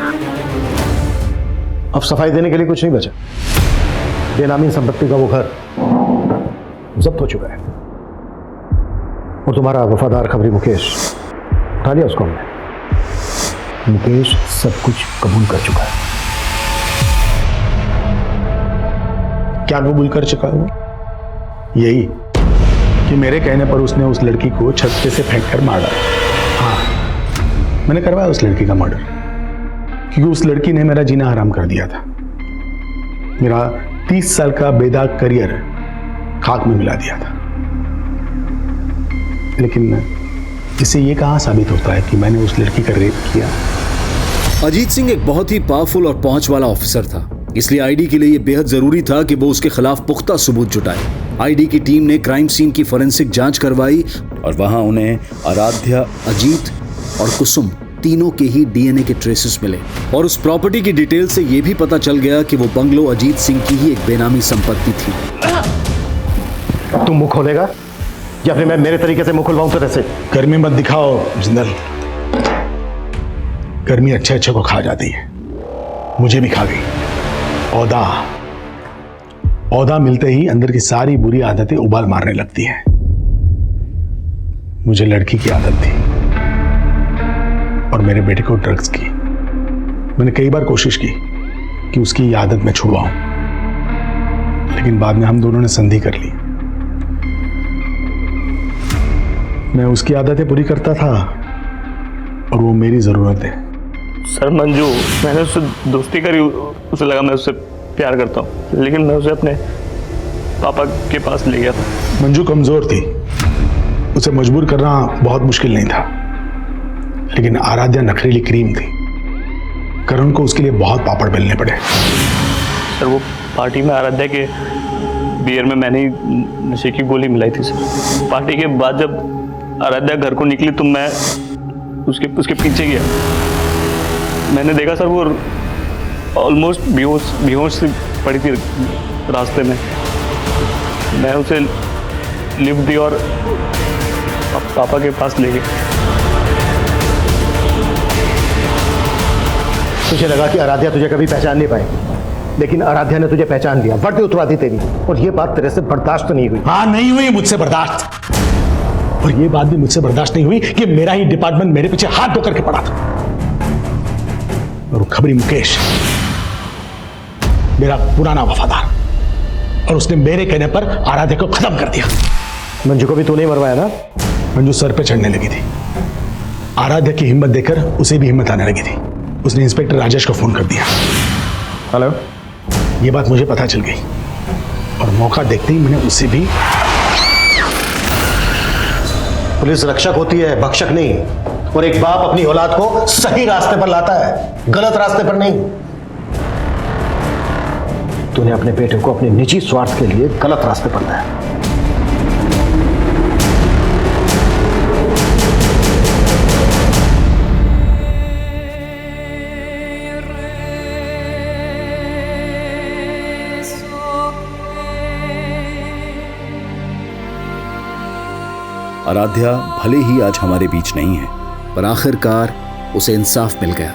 अब सफाई देने के लिए कुछ नहीं बचा। बेनामी संपत्ति का वो घर जब्त हो चुका है और तुम्हारा वफादार खबरी मुकेश उठा लिया उसको हमने। मुकेश सब कुछ कबूल कर चुका है। क्या कबूल कर चुका है? यही कि मेरे कहने पर उसने उस लड़की को छत पे से फेंक कर मार डाला। हाँ, मैंने करवाया उस लड़की का मर्डर, क्योंकि उस लड़की ने मेरा जीना हराम कर दिया था। मेरा 30 साल का बेदाग करियर खाक में मिला दिया था। लेकिन इससे ये कहाँ साबित होता है कि मैंने उस लड़की का रेप किया? अजीत सिंह एक बहुत ही पावरफुल और पहुंच वाला ऑफिसर था, इसलिए आईडी के लिए यह बेहद जरूरी था कि वो उसके खिलाफ पुख्ता सबूत जुटाए। आईडी की टीम ने क्राइम सीन की फोरेंसिक जांच करवाई और वहां उन्हें आराध्या, अजीत और कुसुम तीनों के ही डीएनए के ट्रेसेस मिले और उस प्रॉपर्टी की डिटेल से यह भी पता चल गया कि वो बंगलो अजीत सिंह की ही एक बेनामी संपत्ति थी। तुम मुंह खोलेगा या फिर मैं मेरे तरीके से मुंह खुलवाऊं तेरे से? गर्मी मत दिखाओ जिंदल, गर्मी अच्छे अच्छे को खा जाती है, मुझे भी खा गई। औदा मिलते ही अंदर की सारी बुरी आदतें उबाल मारने लगती हैं। मुझे लड़की की आदत थी और मेरे बेटे को ड्रग्स की। मैंने कई बार कोशिश की कि उसकी ये आदत मैं छुड़वाऊं, लेकिन बाद में हम दोनों ने संधि कर ली। मैं उसकी आदतें पूरी करता था और वो मेरी जरूरत है। सर मंजू, मैंने उससे दोस्ती करी, उसे लगा मैं उससे प्यार करता हूँ, लेकिन मैं उसे अपने पापा के पास ले गया था। मंजू कमजोर थी, उसे मजबूर करना बहुत मुश्किल नहीं था, लेकिन आराध्या नखरीली क्रीम थी। करण को उसके लिए बहुत पापड़ बेलने पड़े। सर वो पार्टी में आराध्या के बियर में मैंने ही नशे की गोली मिलाई थी सर। पार्टी के बाद जब आराध्या घर को निकली तो मैं उसके पीछे गया। मैंने देखा सर वो ऑलमोस्ट बेहोश से पड़ी थी रास्ते में। मैं उसे लिफ्ट दी और पापा के पास ले गया। तुझे लगा कि आराध्या तुझे कभी पहचान नहीं पाएगी, लेकिन आराध्या ने तुझे पहचान लिया, वर्दी उतरा दी तेरी, और ये बात तेरे से बर्दाश्त नहीं हुई। हाँ, नहीं हुई मुझसे बर्दाश्त, और ये बात भी मुझसे बर्दाश्त नहीं हुई कि मेरा ही डिपार्टमेंट मेरे पीछे हाथ धो करके पड़ा था। और वो खबरी मुकेश मेरा पुराना वफादार, और उसने मेरे कहने पर आराध्या को खत्म कर दिया। मंजू को भी तूने मरवाया ना? मंजू सर पे चढ़ने लगी थी। आराध्या की हिम्मत देखकर उसे भी हिम्मत आने लगी थी। उसने इंस्पेक्टर राजेश को फोन कर दिया। हेलो, ये बात मुझे पता चल गई और मौका देखते ही मैंने उसे भी। पुलिस रक्षक होती है, भक्षक नहीं, और एक बाप अपनी औलाद को सही रास्ते पर लाता है, गलत रास्ते पर नहीं। तूने अपने बेटे को अपने निजी स्वार्थ के लिए गलत रास्ते पर लाया। आराध्या भले ही आज हमारे बीच नहीं है, पर आखिरकार उसे इंसाफ मिल गया।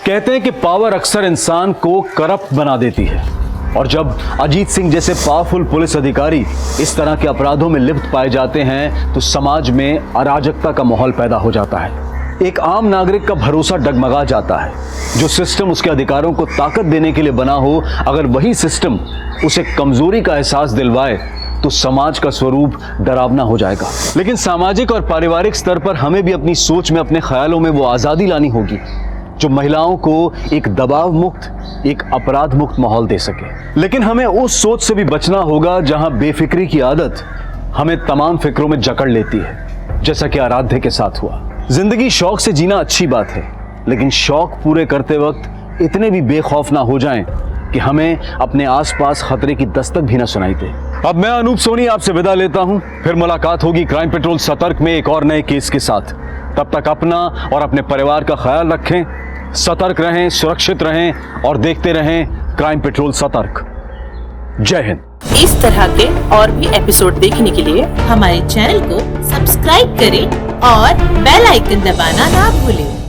कहते हैं कि पावर अक्सर इंसान को करप्ट बना देती है, और जब अजीत सिंह जैसे पावरफुल पुलिस अधिकारी इस तरह के अपराधों में लिप्त पाए जाते हैं तो समाज में अराजकता का माहौल पैदा हो जाता है। एक आम नागरिक का भरोसा डगमगा जाता है। जो सिस्टम उसके अधिकारों को ताकत देने के लिए बना हो, अगर वही सिस्टम उसे कमजोरी का एहसास दिलवाए तो समाज का स्वरूप डरावना हो जाएगा। लेकिन सामाजिक और पारिवारिक स्तर पर हमें भी अपनी सोच में, अपने ख्यालों में वो आज़ादी लानी होगी जो महिलाओं को एक दबाव मुक्त, एक अपराध मुक्त माहौल दे सके। लेकिन हमें उस सोच से भी बचना होगा जहां बेफिक्री की आदत हमें तमाम फिक्रों में जकड़ लेती है, जैसा कि आराध्या के साथ हुआ। जिंदगी शौक से जीना अच्छी बात है, लेकिन शौक पूरे करते वक्त इतने भी बेखौफ ना हो जाएं कि हमें अपने आसपास खतरे की दस्तक भी ना सुनाई दे। अब मैं अनूप सोनी आपसे विदा लेता हूं। फिर मुलाकात होगी क्राइम पेट्रोल सतर्क में एक और नए केस के साथ। तब तक अपना और अपने परिवार का ख्याल रखें, सतर्क रहें, सुरक्षित रहें और देखते रहें क्राइम पेट्रोल सतर्क। जय हिंद। इस तरह के और भी एपिसोड देखने के लिए हमारे चैनल को सब्सक्राइब करें और बेल आइकन दबाना ना भूलें।